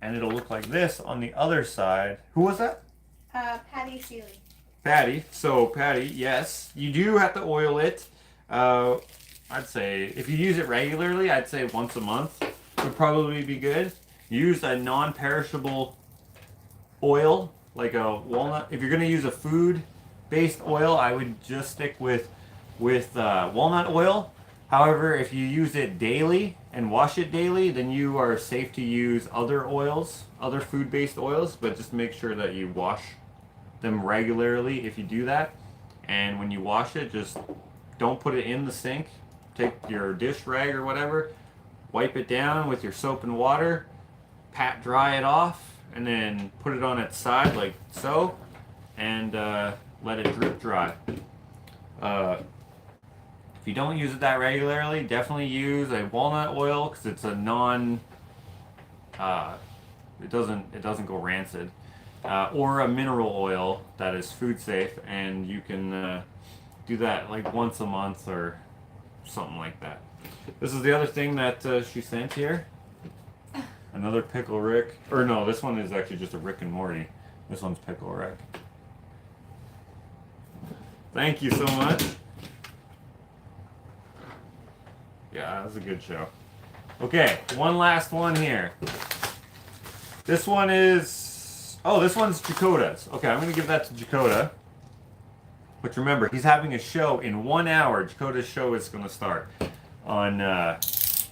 and it'll look like this on the other side. Who was that? Patty Seeley. Patty. So Patty, yes, you do have to oil it. I'd say if you use it regularly, I'd say once a month. would probably be good. Use a non-perishable oil, like a walnut. If you're going to use a food-based oil, I would just stick with walnut oil. However, if you use it daily and wash it daily, then you are safe to use other oils, other food-based oils, but just make sure that you wash them regularly if you do that. And when you wash it, just don't put it in the sink. Take your dish rag or whatever, wipe it down with your soap and water, pat dry it off, and then put it on its side like so, and let it drip dry. If you don't use it that regularly, definitely use a walnut oil because it's a it doesn't go rancid, or a mineral oil that is food safe, and you can do that like once a month or something like that. This is the other thing that she sent here. Another Pickle Rick. Or no, this one is actually just a Rick and Morty. This one's Pickle Rick. Thank you so much. Yeah, that was a good show. Okay, one last one here. This one is... Oh, this one's Jakota's. Okay, I'm going to give that to Jakota. But remember, he's having a show in 1 hour. Jakota's show is going to start on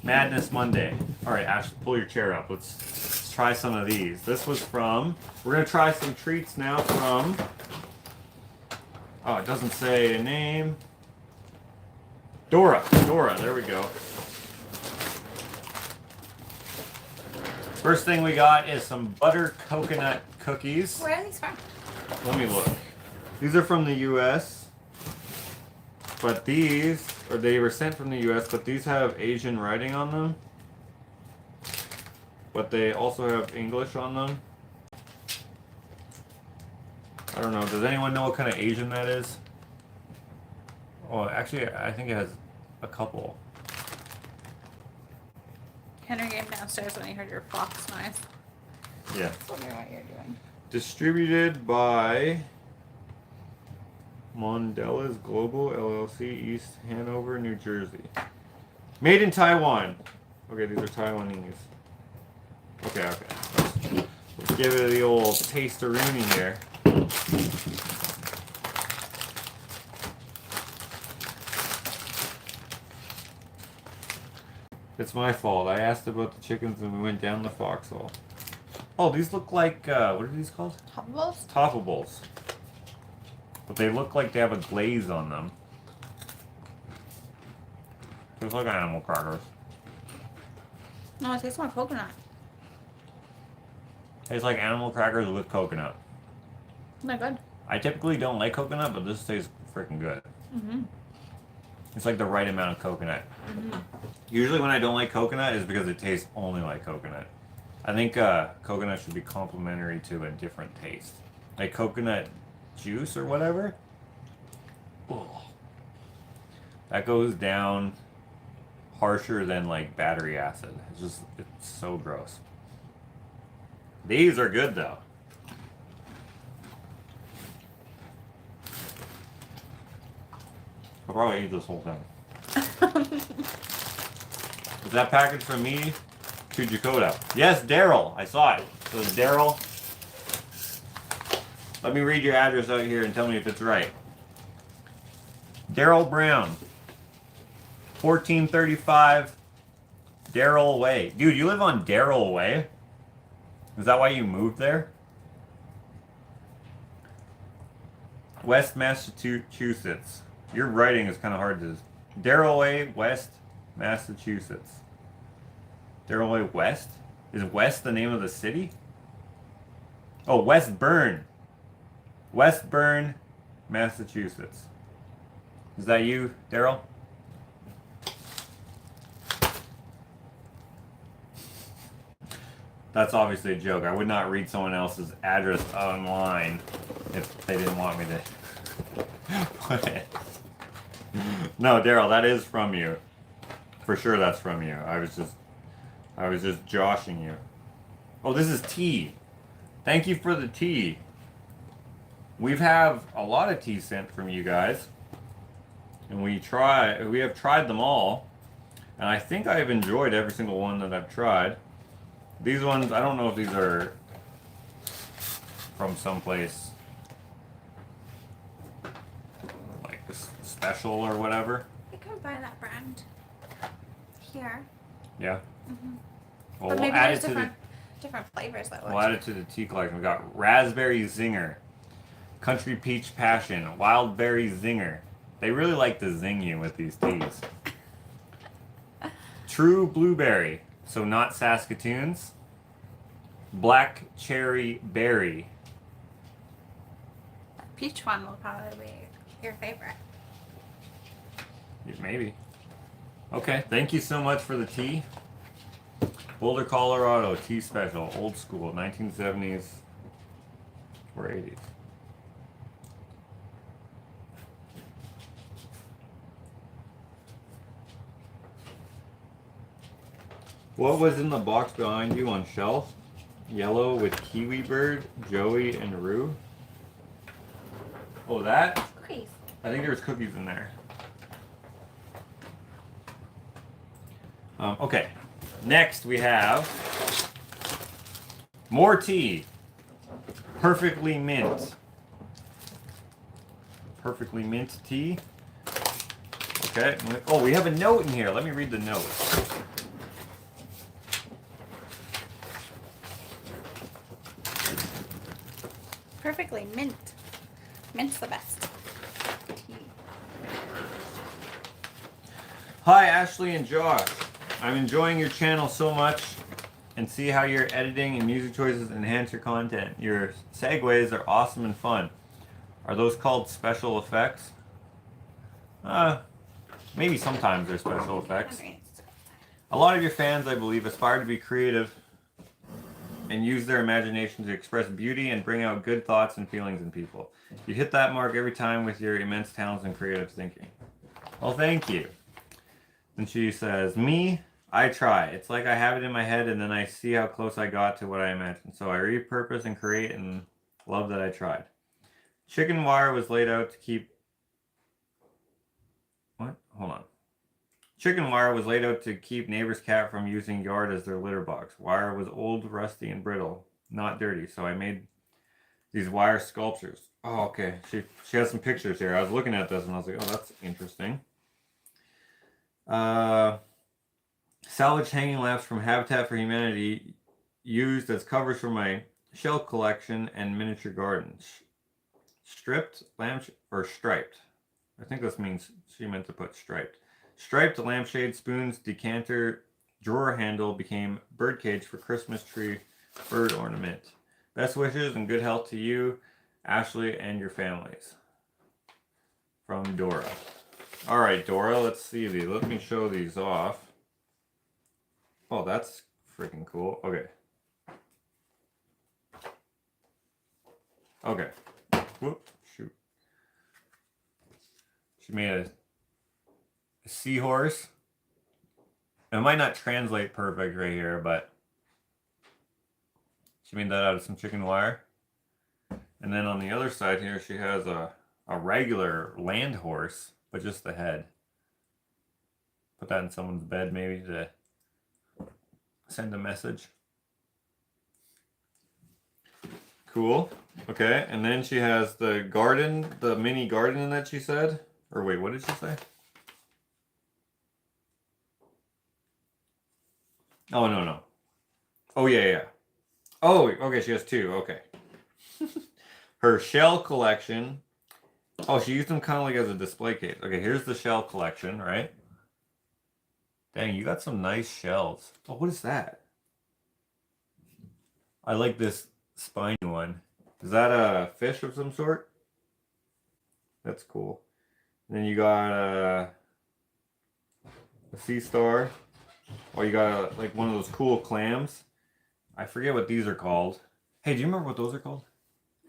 Madness Monday. Alright, Ash, pull your chair up. Let's try some of these. This was from... We're going to try some treats now from... Oh, it doesn't say a name. Dora, there we go. First thing we got is some butter coconut cookies. Where are these from? Let me look. These are from the US. But these, or they were sent from the US, but these have Asian writing on them. But they also have English on them. I don't know, does anyone know what kind of Asian that is? Oh, actually, I think it has a couple. Henry came downstairs when he heard your fox noise. Yeah. I was wondering what you're doing. Distributed by Mondelez Global LLC, East Hanover, New Jersey. Made in Taiwan. Okay, these are Taiwanese. Okay. Let's give it the old taste-a-rooney here. It's my fault. I asked about the chickens and we went down the foxhole. Oh, these look like, what are these called? Toppables? Toppables. But they look like they have a glaze on them. Tastes like animal crackers. No, it tastes more coconut. Tastes like animal crackers with coconut. Isn't that good? I typically don't like coconut, but this tastes freaking good. Mm-hmm. It's like the right amount of coconut. Mm-hmm. Usually when I don't like coconut is because it tastes only like coconut. I think coconut should be complementary to a different taste. Like coconut juice or whatever. Oh. That goes down harsher than like battery acid. It's so gross. These are good though. I'll probably eat this whole thing. Is that package from me to Jakota? Yes, Daryl. I saw it. So it's Daryl. Let me read your address out here and tell me if it's right. Daryl Brown. 1435 Daryl Way. Dude, you live on Daryl Way? Is that why you moved there? West Massachusetts. Your writing is kind of hard to... Daryl Way, West Massachusetts. Daryl Way West? Is West the name of the city? Oh, Westburn. Westburn, Massachusetts. Is that you, Daryl? That's obviously a joke. I would not read someone else's address online if they didn't want me to put it. No, Daryl, that is from you. For sure that's from you. I was just joshing you. Oh, this is tea. Thank you for the tea. We have a lot of tea sent from you guys. And we have tried them all. And I think I've enjoyed every single one that I've tried. These ones, I don't know if these are from someplace like special or whatever. You can buy that brand here. Yeah. Mm-hmm. Well, But we'll maybe add there's it to the different flavors that we'll add it to the tea collection. We got Raspberry Zinger, Country Peach Passion, Wild Berry Zinger. They really like to zing you with these teas. True Blueberry, so not Saskatoons. Black Cherry Berry. That peach one will probably be your favorite. Maybe. Okay, thank you so much for the tea. Boulder, Colorado, tea special, old school, 1970s or 80s. What was in the box behind you on shelf? Yellow with Kiwi Bird, Joey, and Rue. Oh, that? Cookies. I think there's cookies in there. Okay. Next we have more tea. Perfectly mint. Perfectly mint tea. Okay. Oh, we have a note in here. Let me read the note. Perfectly mint. Mint's the best. Tea. Hi, Ashley and Josh. I'm enjoying your channel so much and see how your editing and music choices enhance your content. Your segues are awesome and fun. Are those called special effects? Maybe sometimes they're special effects. A lot of your fans, I believe, aspire to be creative and use their imagination to express beauty and bring out good thoughts and feelings in people. You hit that mark every time with your immense talents and creative thinking. Well, thank you. And she says, me, I try. It's like I have it in my head and then I see how close I got to what I imagined. So I repurpose and create and love that I tried. Chicken wire was laid out to keep... What? Hold on. Chicken wire was laid out to keep neighbor's cat from using yard as their litter box. Wire was old, rusty, and brittle, not dirty. So I made these wire sculptures. Oh, okay. She has some pictures here. I was looking at this and I was like, oh, that's interesting. Salvaged hanging lamps from Habitat for Humanity used as covers for my shell collection and miniature gardens. Stripped lamp or striped. I think this means she meant to put striped. Striped lampshade, spoons, decanter, drawer handle became birdcage for Christmas tree bird ornament. Best wishes and good health to you, Ashley, and your families. From Dora. Alright, Dora, let's see these. Let me show these off. Oh, that's freaking cool. Okay. Okay. Whoop, shoot. She made a seahorse. It might not translate perfect right here, but she made that out of some chicken wire. And then on the other side here, she has a regular land horse, but just the head. Put that in someone's bed maybe to send a message. Cool. Okay, and then she has the garden, the mini garden that she said. Or wait, what did she say? Oh, no. Oh, yeah. Oh, okay, she has two. Okay. Her shell collection. Oh, she used them kind of like as a display case. Okay, here's the shell collection, right? Dang, you got some nice shells. Oh, what is that? I like this spiny one. Is that a fish of some sort? That's cool. And then you got a sea star. Oh, you got like one of those cool clams. I forget what these are called. Hey, do you remember what those are called?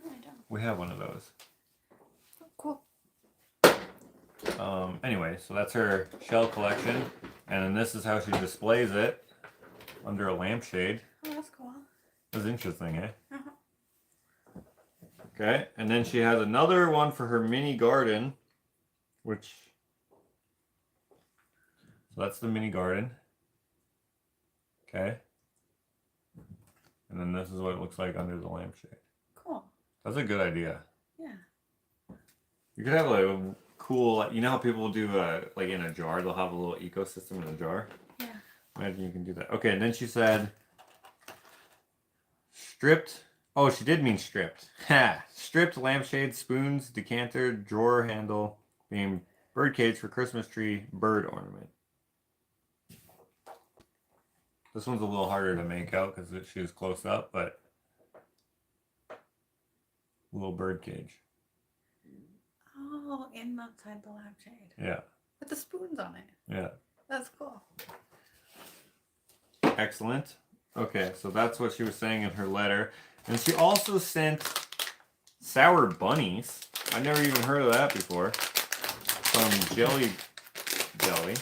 No, I don't. We have one of those. Oh, cool. Anyway, so that's her shell collection. And then this is how she displays it under a lampshade. Oh, that's cool. That's interesting, eh? Uh-huh. Okay, and then she has another one for her mini garden, which So that's the mini garden. Okay. And then this is what it looks like under the lampshade. Cool. That's a good idea. Yeah. You could have like a cool, you know how people do like in a jar, they'll have a little ecosystem in a jar? Yeah. Imagine you can do that. Okay, and then she said stripped. Oh, she did mean stripped. Ha! Stripped lampshade, spoons, decanter, drawer handle, being birdcage for Christmas tree, bird ornament. This one's a little harder to make out because she was close up, but little bird cage. Oh, inside the lampshade. Yeah. With the spoons on it. Yeah. That's cool. Excellent. Okay, so that's what she was saying in her letter. And she also sent sour bunnies. I never even heard of that before. From Jelly Jelly.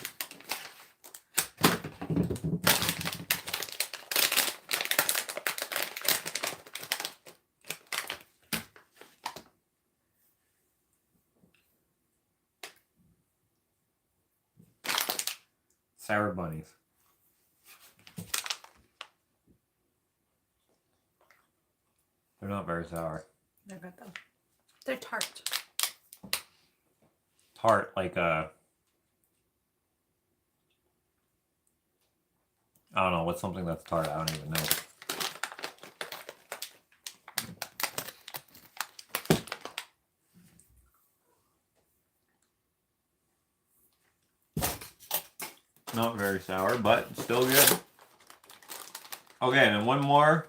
Sour bunnies. They're not very sour. They're good though. They're tart. Tart, like I don't know, what's something that's tart? I don't even know. Not very sour, but still good. Okay, and then one more.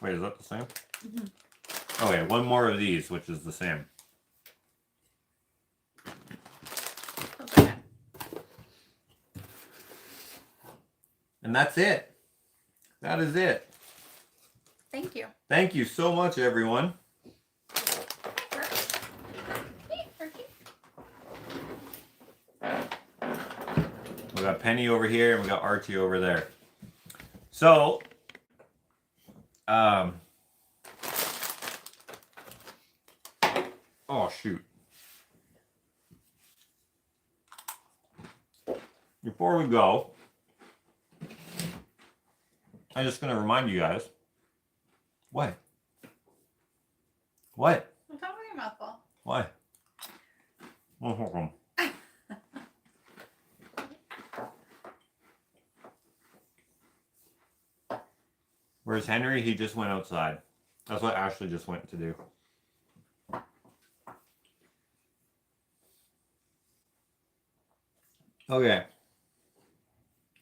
Wait, is that the same? Mm-hmm. Okay, one more of these, which is the same. Okay. And that's it. That is it. Thank you. Thank you so much, everyone. We got Penny over here and we got Archie over there. So, oh shoot. Before we go, I'm just going to remind you guys. What? What? I'm talking your mouthful. Why? Oh, where's Henry? He just went outside. That's what Ashley just went to do. Okay.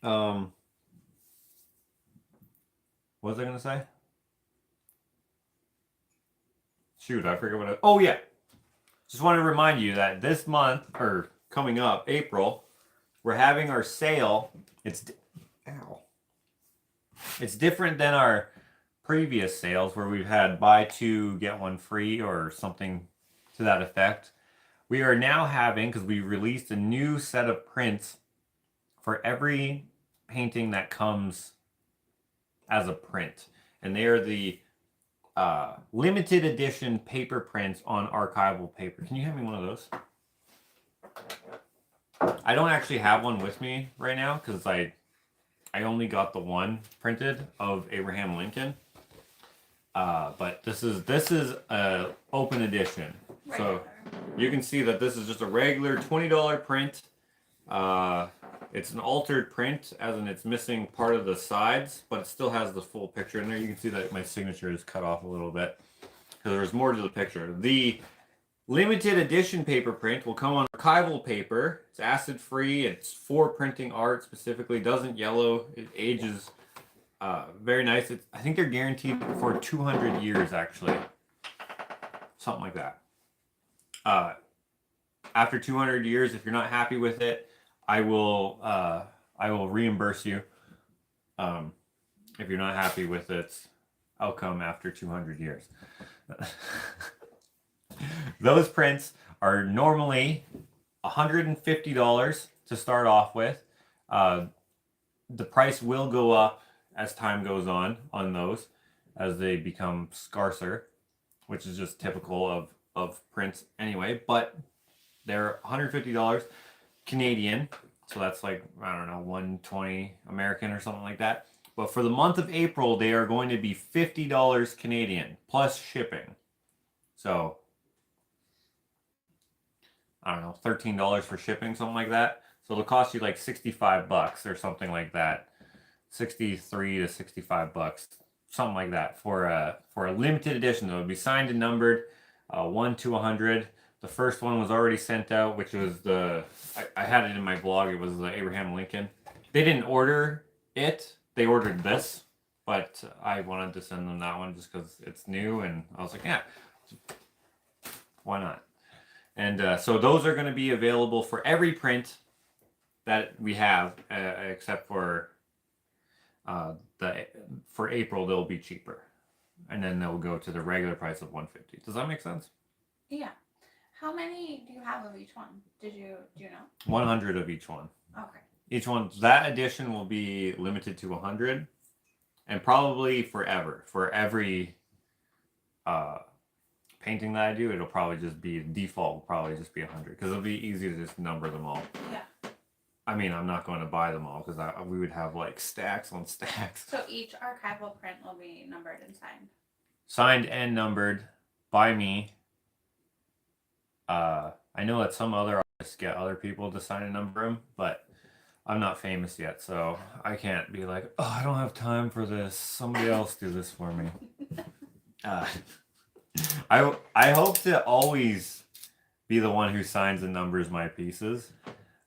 What was I gonna say? Shoot, I forget what oh yeah. Just want to remind you that this month, or coming up, April, we're having our sale. It's different than our previous sales where we've had buy two, get one free or something to that effect. We are now having, because we released a new set of prints for every painting that comes as a print. And they are the limited edition paper prints on archival paper. Can you hand me one of those? I don't actually have one with me right now because I only got the one printed of Abraham Lincoln. But this is a open edition. So you can see that this is just a regular $20 print. It's an altered print, as in it's missing part of the sides, but it still has the full picture in there. You can see that my signature is cut off a little bit because there's more to the picture. The limited edition paper print will come on archival paper. It's acid free. It's for printing art specifically. Doesn't yellow. It ages very nice. I think they're guaranteed for 200 years actually. Something like that. After 200 years, if you're not happy with it, I will reimburse you. If you're not happy with its outcome after 200 years. Those prints are normally $150 to start off with. The price will go up as time goes on those, as they become scarcer, which is just typical of prints anyway. But they're $150 Canadian. So that's like, I don't know, 120 American or something like that. But for the month of April, they are going to be $50 Canadian plus shipping. So I don't know, $13 for shipping, something like that. So it'll cost you like 65 bucks or something like that. 63 to 65 bucks, something like that for a limited edition. It'll be signed and numbered 1 to 100. The first one was already sent out, which was I had it in my blog. It was the Abraham Lincoln. They didn't order it. They ordered this, but I wanted to send them that one just because it's new, and I was like, yeah, why not? And so those are going to be available for every print that we have, except for for April. They'll be cheaper, and then they'll go to the regular price of $150. Does that make sense? Yeah. How many do you have of each one? Do you know? 100 of each one. Okay. Each one, that edition will be limited to 100, and probably forever. For every painting that I do, it'll probably just be default. Will probably just be 100 because it'll be easy to just number them all. Yeah. I mean, I'm not going to buy them all because we would have like stacks on stacks. So each archival print will be numbered and signed. Signed and numbered by me. I know that some other artists get other people to sign and number them, but I'm not famous yet, so I can't be like, oh, I don't have time for this. Somebody else do this for me. I hope to always be the one who signs and numbers my pieces.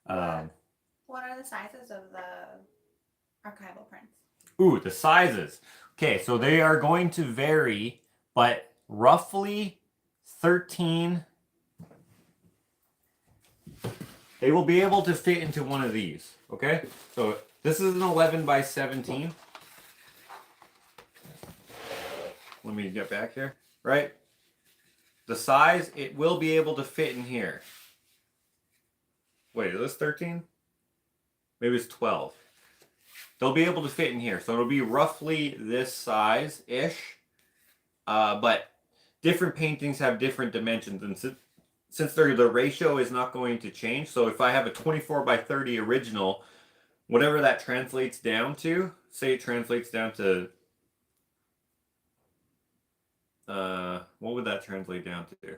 What are the sizes of the archival prints? Ooh, the sizes. Okay, so they are going to vary, but roughly 13. They will be able to fit into one of these, okay? So this is an 11 by 17. Let me get back here, right? The size, it will be able to fit in here. Wait, is this 13? Maybe it's 12. They'll be able to fit in here. So it'll be roughly this size-ish. But different paintings have different dimensions. And since the ratio is not going to change, so if I have a 24 by 30 original, whatever that translates down to, say it translates down to, what would that translate down to?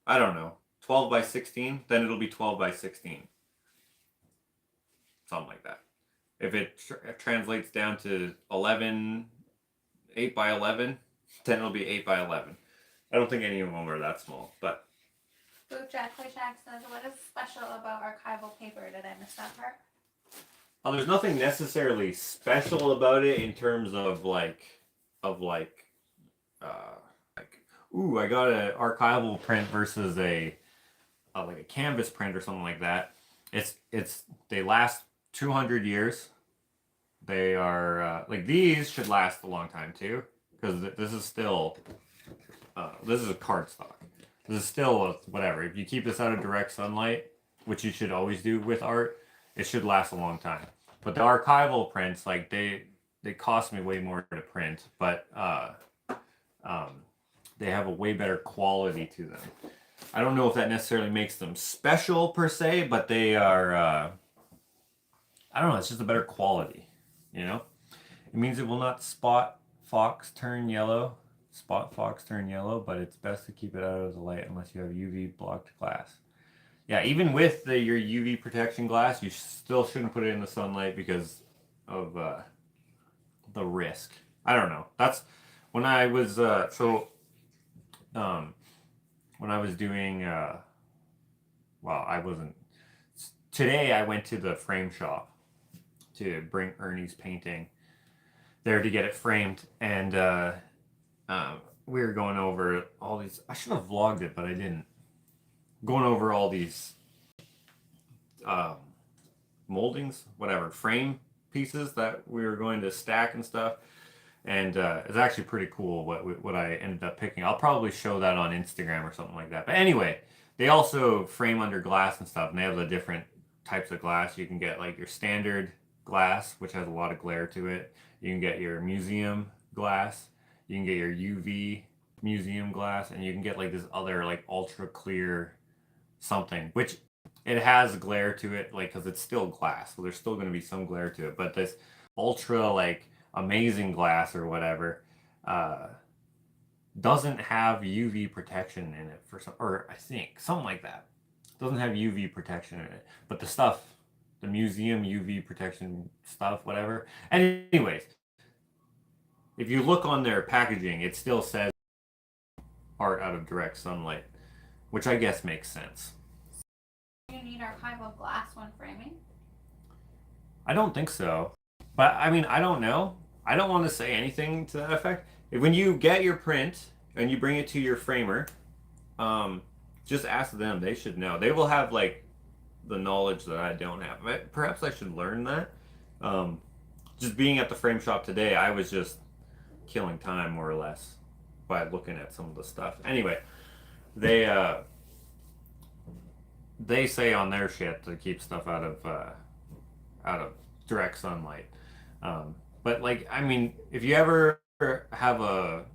I don't know. 12 by 16, then it'll be 12 by 16. Something like that. If it translates down to 8 by 11, then it'll be 8 by 11. I don't think any of them are that small, but. Boop Jack Clay Shack says, what is special about archival paper? Did I miss that part? There's nothing necessarily special about it in terms of ooh, I got an archival print versus a canvas print or something like that. They last 200 years. They are like these should last a long time too, because this is still this is a cardstock. This is still whatever. If you keep this out of direct sunlight, which you should always do with art, it should last a long time. But the archival prints, like they cost me way more to print, but they have a way better quality to them. I don't know if that necessarily makes them special per se, but they are. I don't know. It's just a better quality, you know. It means it will not spot fox turn yellow, but it's best to keep it out of the light unless you have UV blocked glass. Yeah, even with your UV protection glass, you still shouldn't put it in the sunlight because of the risk. I don't know. That's when I was when I was doing well, I wasn't. Today I went to the frame shop to bring Ernie's painting there to get it framed, and we were going over all these. I should have vlogged it, but I didn't. Going over all these moldings, whatever, frame pieces that we were going to stack and stuff. And it's actually pretty cool what I ended up picking. I'll probably show that on Instagram or something like that. But anyway, they also frame under glass and stuff, and they have the different types of glass. You can get like your standard glass, which has a lot of glare to it. You can get your museum glass. You can get your UV museum glass, and you can get like this other like ultra clear something, which it has glare to it, like, because it's still glass, so there's still going to be some glare to it. But this ultra, like, amazing glass or whatever, uh, doesn't have UV protection in it for some, or I think something like that. Doesn't have UV protection in it, but the stuff, the museum UV protection stuff, whatever. Anyways, if you look on their packaging, it still says art out of direct sunlight, which I guess makes sense. Do you need archival glass when framing? I don't think so. But I mean, I don't know. I don't want to say anything to that effect. When you get your print and you bring it to your framer, um, just ask them. They should know. They will have like the knowledge that I don't have. Perhaps I should learn that. Um, just being at the frame shop today, I was just killing time more or less by looking at some of the stuff. Anyway, they they say on their shit to keep stuff out of direct sunlight. But like, I mean, if you ever have a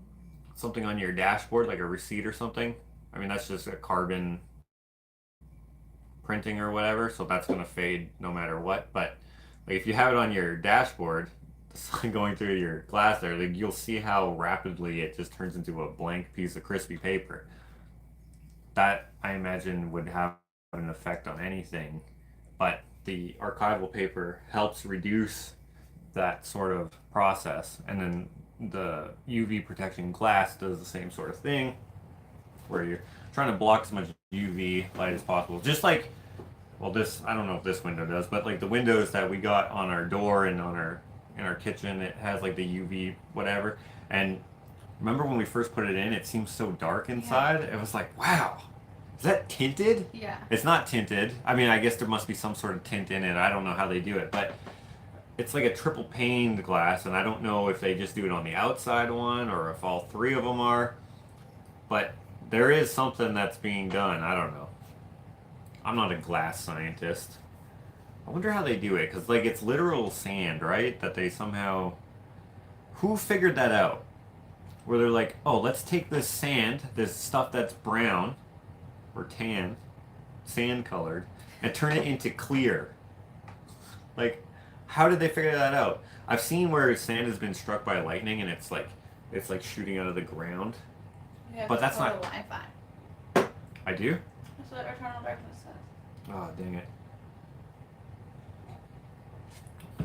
something on your dashboard, like a receipt or something, I mean, that's just a carbon printing or whatever, so that's gonna fade no matter what. But like, if you have it on your dashboard, the sun going through your glass there, like, you'll see how rapidly it just turns into a blank piece of crispy paper. That I imagine would have an effect on anything, but the archival paper helps reduce that sort of process, and then the UV protection glass does the same sort of thing, where you're trying to block as much UV light as possible. Just like, well, this, I don't know if this window does, but like the windows that we got on our door and on our in our kitchen, it has like the UV whatever. And remember when we first put it in, it seemed so dark inside. Yeah. It was like, wow, is that tinted? Yeah. It's not tinted. I mean, I guess there must be some sort of tint in it. I don't know how they do it, but it's like a triple paned glass, and I don't know if they just do it on the outside one or if all three of them are. But there is something that's being done. I don't know. I'm not a glass scientist. I wonder how they do it, because like, it's literal sand, right? That they somehow... Who figured that out? Where they're like, oh, let's take this sand, this stuff that's brown or tan, sand colored, and turn it into clear. Like, how did they figure that out? I've seen where sand has been struck by lightning and it's like shooting out of the ground. But that's not Wi-Fi. I do? That's what Eternal Darkness says. Oh, dang it.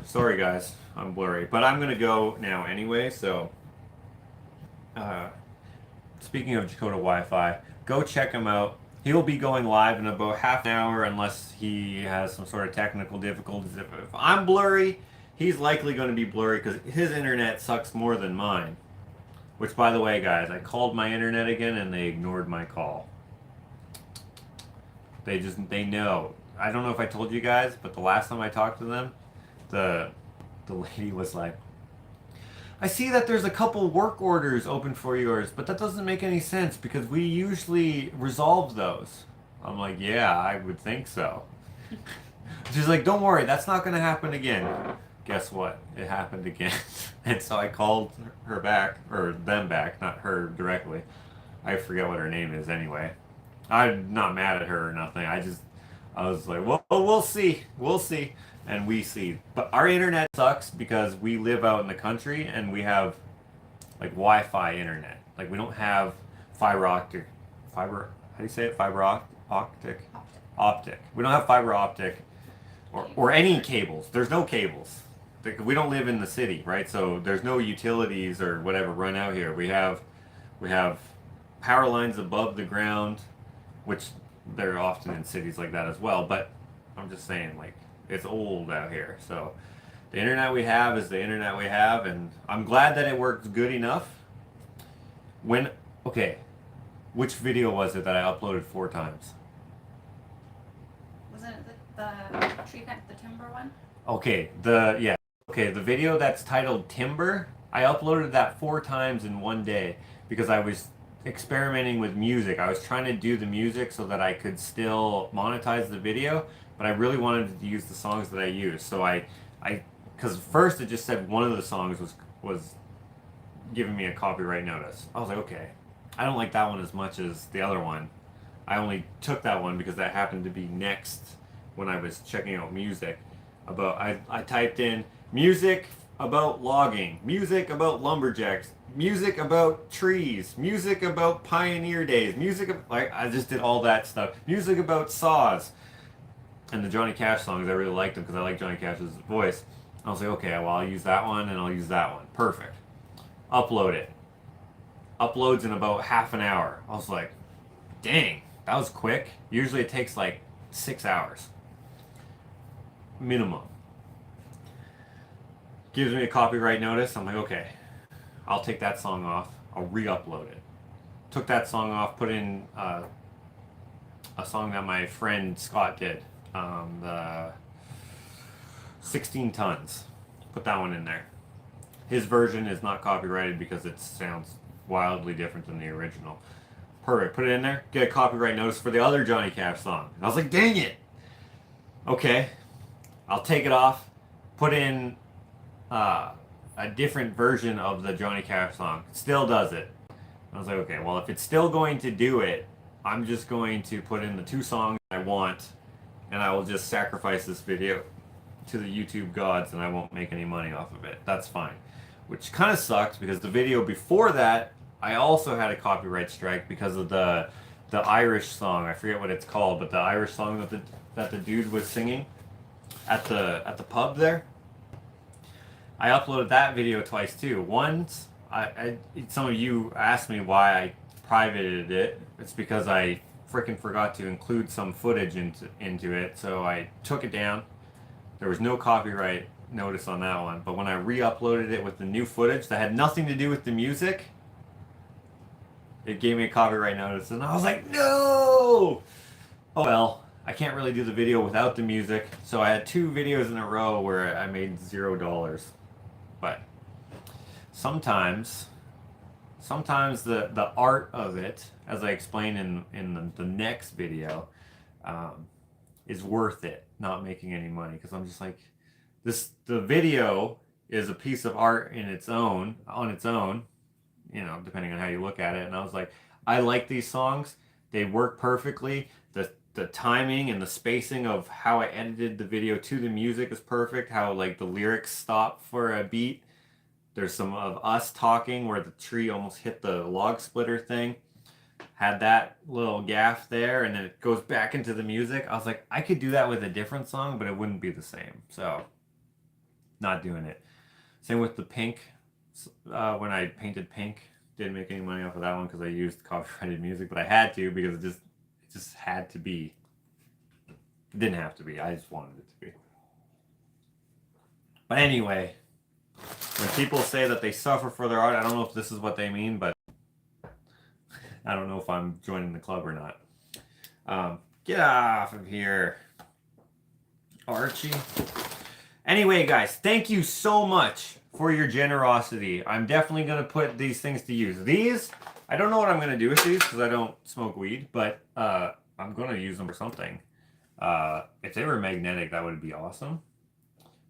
Sorry guys, I'm blurry. But I'm gonna go now anyway, so speaking of Dakota Wi-Fi, go check him out. He'll be going live in about half an hour unless he has some sort of technical difficulties. If I'm blurry, he's likely going to be blurry because his internet sucks more than mine. Which, by the way, guys, I called my internet again and they ignored my call. They know. I don't know if I told you guys, but the last time I talked to them, the lady was like, I see that there's a couple work orders open for yours, but that doesn't make any sense because we usually resolve those. I'm like, yeah, I would think so. She's like, don't worry, that's not going to happen again. Guess what? It happened again. And so I called her back, or them back, not her directly. I forget what her name is anyway. I'm not mad at her or nothing. I was like, well, we'll see. We'll see. And we see. But our internet sucks because we live out in the country and we have like Wi-Fi internet. Like, we don't have how do you say it? Optic. We don't have fiber optic or any cables. There's no cables. We don't live in the city, right? So there's no utilities or whatever run out here. We have power lines above the ground, which they're often in cities like that as well. But I'm just saying, like, it's old out here. So the internet we have is the internet we have, and I'm glad that it works good enough. Okay, which video was it that I uploaded 4 times? Wasn't it the tree cut, the timber one? Okay, the video that's titled Timber, I uploaded that 4 times in one day because I was experimenting with music. I was trying to do the music so that I could still monetize the video, but I really wanted to use the songs that I use. So because first it just said one of the songs was giving me a copyright notice. I was like, okay, I don't like that one as much as the other one. I only took that one because that happened to be next when I was checking out music. I typed in music about logging, music about lumberjacks, music about trees, music about pioneer days, like I just did all that stuff. Music about saws. And the Johnny Cash songs, I really liked them because I like Johnny Cash's voice. I was like, okay, well, I'll use that one and I'll use that one. Perfect. Upload it. Uploads in about half an hour. I was like, dang, that was quick. Usually it takes like 6 hours. Minimum. Gives me a copyright notice. I'm like, okay, I'll take that song off. I'll re-upload it. Took that song off, put in a song that my friend Scott did. The 16 Tons. Put that one in there. His version is not copyrighted because it sounds wildly different than the original. Perfect. Put it in there. Get a copyright notice for the other Johnny Cash song. And I was like, dang it. Okay. I'll take it off. Put in a different version of the Johnny Cash song. Still does it. I was like, okay, well, if it's still going to do it, I'm just going to put in the 2 songs I want, and I will just sacrifice this video to the YouTube gods, and I won't make any money off of it. That's fine. Which kind of sucks, because the video before that, I also had a copyright strike because of the Irish song. I forget what it's called, but the Irish song that the dude was singing at the pub there. I uploaded that video twice too. Once, some of you asked me why I privated it. It's because I freaking forgot to include some footage into it, so I took it down. There was no copyright notice on that one, but when I re-uploaded it with the new footage that had nothing to do with the music, it gave me a copyright notice, and I was like, no! Oh well, I can't really do the video without the music, so I had 2 videos in a row where I made $0. But sometimes the art of it, as I explain in the next video, is worth it not making any money, because I'm just like, the video is a piece of art on its own, you know, depending on how you look at it. And I was like, I like these songs. They work perfectly. The timing and the spacing of how I edited the video to the music is perfect. How like the lyrics stop for a beat. There's some of us talking where the tree almost hit the log splitter thing. Had that little gaff there, and then it goes back into the music. I was like, I could do that with a different song, but it wouldn't be the same. So, not doing it. Same with the pink. When I painted pink, didn't make any money off of that one because I used copyrighted music, but I had to because it just had to be. It didn't have to be. I just wanted it to be. But anyway, when people say that they suffer for their art, I don't know if this is what they mean, but I don't know if I'm joining the club or not. Get off of here, Archie. Anyway, guys, thank you so much for your generosity. I'm definitely going to put these things to use. These, I don't know what I'm going to do with these because I don't smoke weed, but I'm going to use them for something. If they were magnetic, that would be awesome.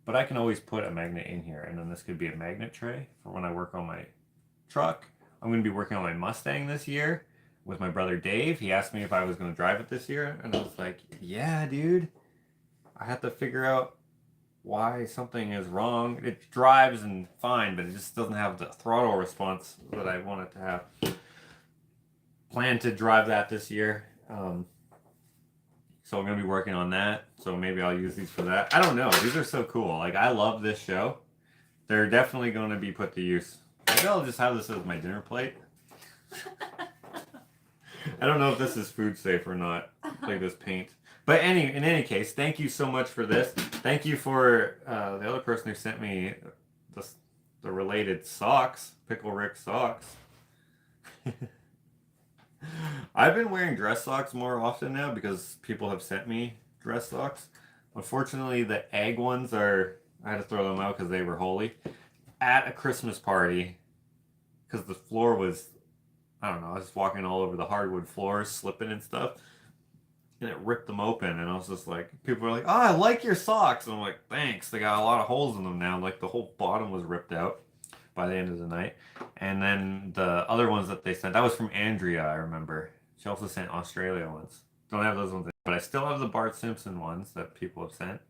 But I can always put a magnet in here, and then this could be a magnet tray for when I work on my truck. I'm going to be working on my Mustang this year with my brother Dave. He asked me if I was going to drive it this year, and I was like, yeah, dude. I have to figure out why something is wrong. It drives and fine, but it just doesn't have the throttle response that I want it to have. Plan to drive that this year. So I'm going to be working on that. So maybe I'll use these for that. I don't know. These are so cool. Like, I love this show. They're definitely going to be put to use. Maybe I'll just have this as my dinner plate. I don't know if this is food safe or not, like this paint. But in any case, thank you so much for this. Thank you for the other person who sent me the related socks, Pickle Rick socks. I've been wearing dress socks more often now because people have sent me dress socks. Unfortunately, the egg ones I had to throw them out because they were holy. At a Christmas party, because the floor was, I don't know, I was walking all over the hardwood floors, slipping and stuff, and it ripped them open, and I was just like, people were like, oh, I like your socks, and I'm like, thanks, they got a lot of holes in them now, like the whole bottom was ripped out by the end of the night. And then the other ones that they sent, that was from Andrea, I remember. She also sent Australia ones. Don't have those ones, but I still have the Bart Simpson ones that people have sent.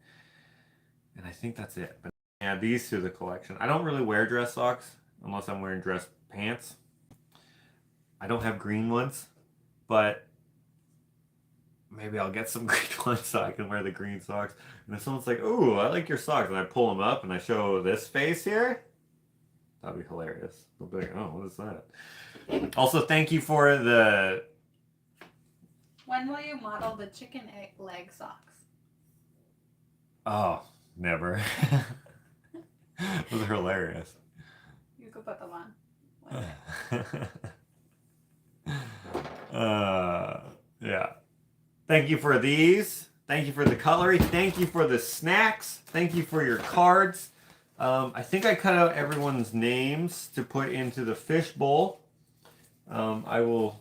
And I think that's it. But add these to the collection. I don't really wear dress socks unless I'm wearing dress pants. I don't have green ones, but maybe I'll get some green ones so I can wear the green socks. And if someone's like, "Ooh, I like your socks," and I pull them up and I show this face here, that'd be hilarious. They'll be like, "Oh, what is that?" Also, thank you for the... When will you model the chicken leg socks? Oh, never. Those are hilarious. You could put them on. Yeah. Thank you for these. Thank you for the cutlery. Thank you for the snacks. Thank you for your cards. I think I cut out everyone's names to put into the fish bowl. I will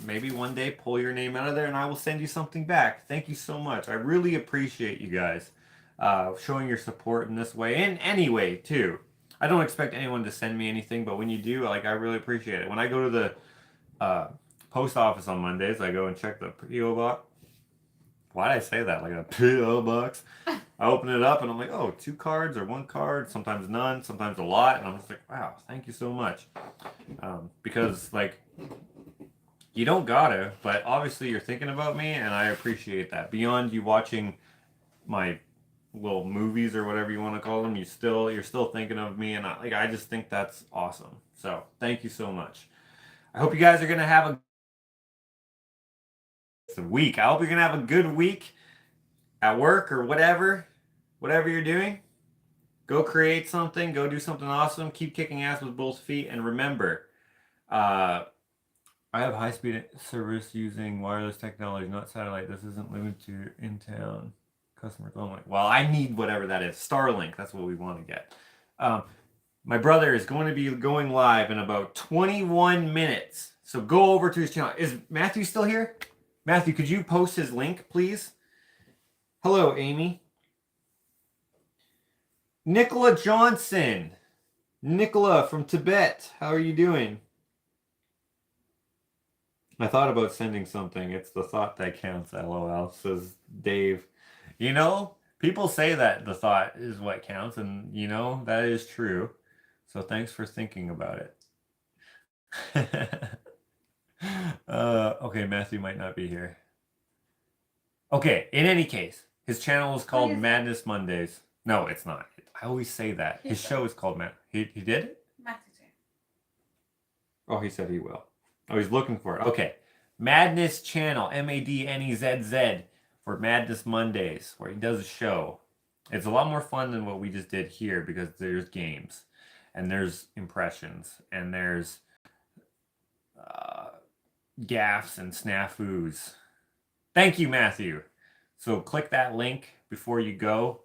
maybe one day pull your name out of there and I will send you something back. Thank you so much. I really appreciate you guys showing your support in this way, and any way too. I don't expect anyone to send me anything, but when you do, I really appreciate it. When I go to the post office on Mondays, I go and check the P.O. box. Why did I say that? Like a P.O. box? I open it up and I'm like, oh, 2 cards or 1 card, sometimes none, sometimes a lot. And I'm just like, wow, thank you so much. Because, you don't gotta, but obviously you're thinking about me, and I appreciate that. Beyond you watching my little movies or whatever you want to call them, you're still thinking of me, and I just think that's awesome. So thank you so much. I hope you guys are gonna have a week. I hope you're gonna have a good week at work or whatever you're doing. Go create something. Go do something awesome. Keep kicking ass with both feet, and remember, I have high-speed service using wireless technology, not satellite. This isn't limited to in-town customers only. Well, I need whatever that is. Starlink, that's what we want to get. My brother is going to be going live in about 21 minutes. So go over to his channel. Is Matthew still here? Matthew, could you post his link, please? Hello, Amy. Nicola Johnson. Nicola from Tibet. How are you doing? I thought about sending something. It's the thought that counts, LOL, says Dave. You know, people say that the thought is what counts, and you know, that is true. So thanks for thinking about it. Okay, Matthew might not be here. Okay, in any case, his channel is called Madness Mondays. No, it's not. I always say that. His show is called He did? Matthew did. Oh, he said he will. Oh, he's looking for it. Okay. Madness Channel, MADNEZZ, for Madness Mondays, where he does a show. It's a lot more fun than what we just did here because there's games, and there's impressions, and there's gaffes and snafus. Thank you, Matthew. So click that link before you go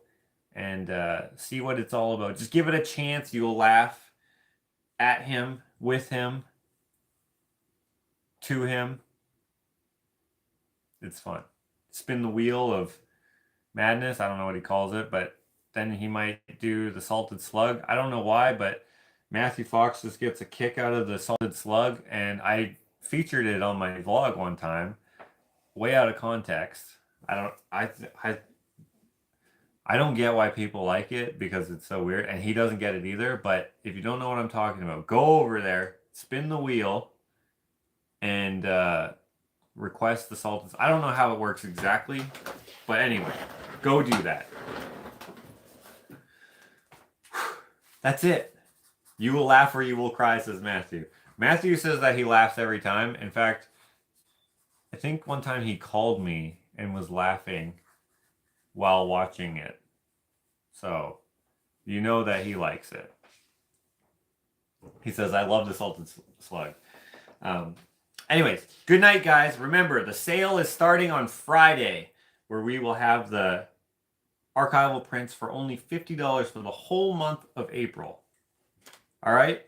and see what it's all about. Just give it a chance. You'll laugh at him, with him, to him. It's fun. Spin the wheel of madness. I don't know what he calls it, but then he might do the salted slug. I don't know why, but Matthew Fox just gets a kick out of the salted slug, and I featured it on my vlog one time, way out of context. I don't get why people like it because it's so weird, and he doesn't get it either. But if you don't know what I'm talking about, go over there, spin the wheel, and request the salted. I don't know how it works exactly, but anyway, go do that. That's it. You will laugh or you will cry, says Matthew. Matthew says that he laughs every time. In fact, I think one time he called me and was laughing while watching it. So, you know that he likes it. He says, I love the salted slug. Anyways, good night, guys. Remember, the sale is starting on Friday, where we will have the archival prints for only $50 for the whole month of April. All right?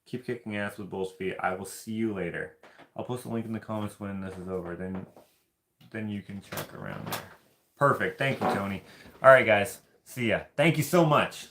Keep kicking ass with both feet. I will see you later. I'll post a link in the comments when this is over. Then you can check around there. Perfect. Thank you, Tony. All right, guys. See ya. Thank you so much.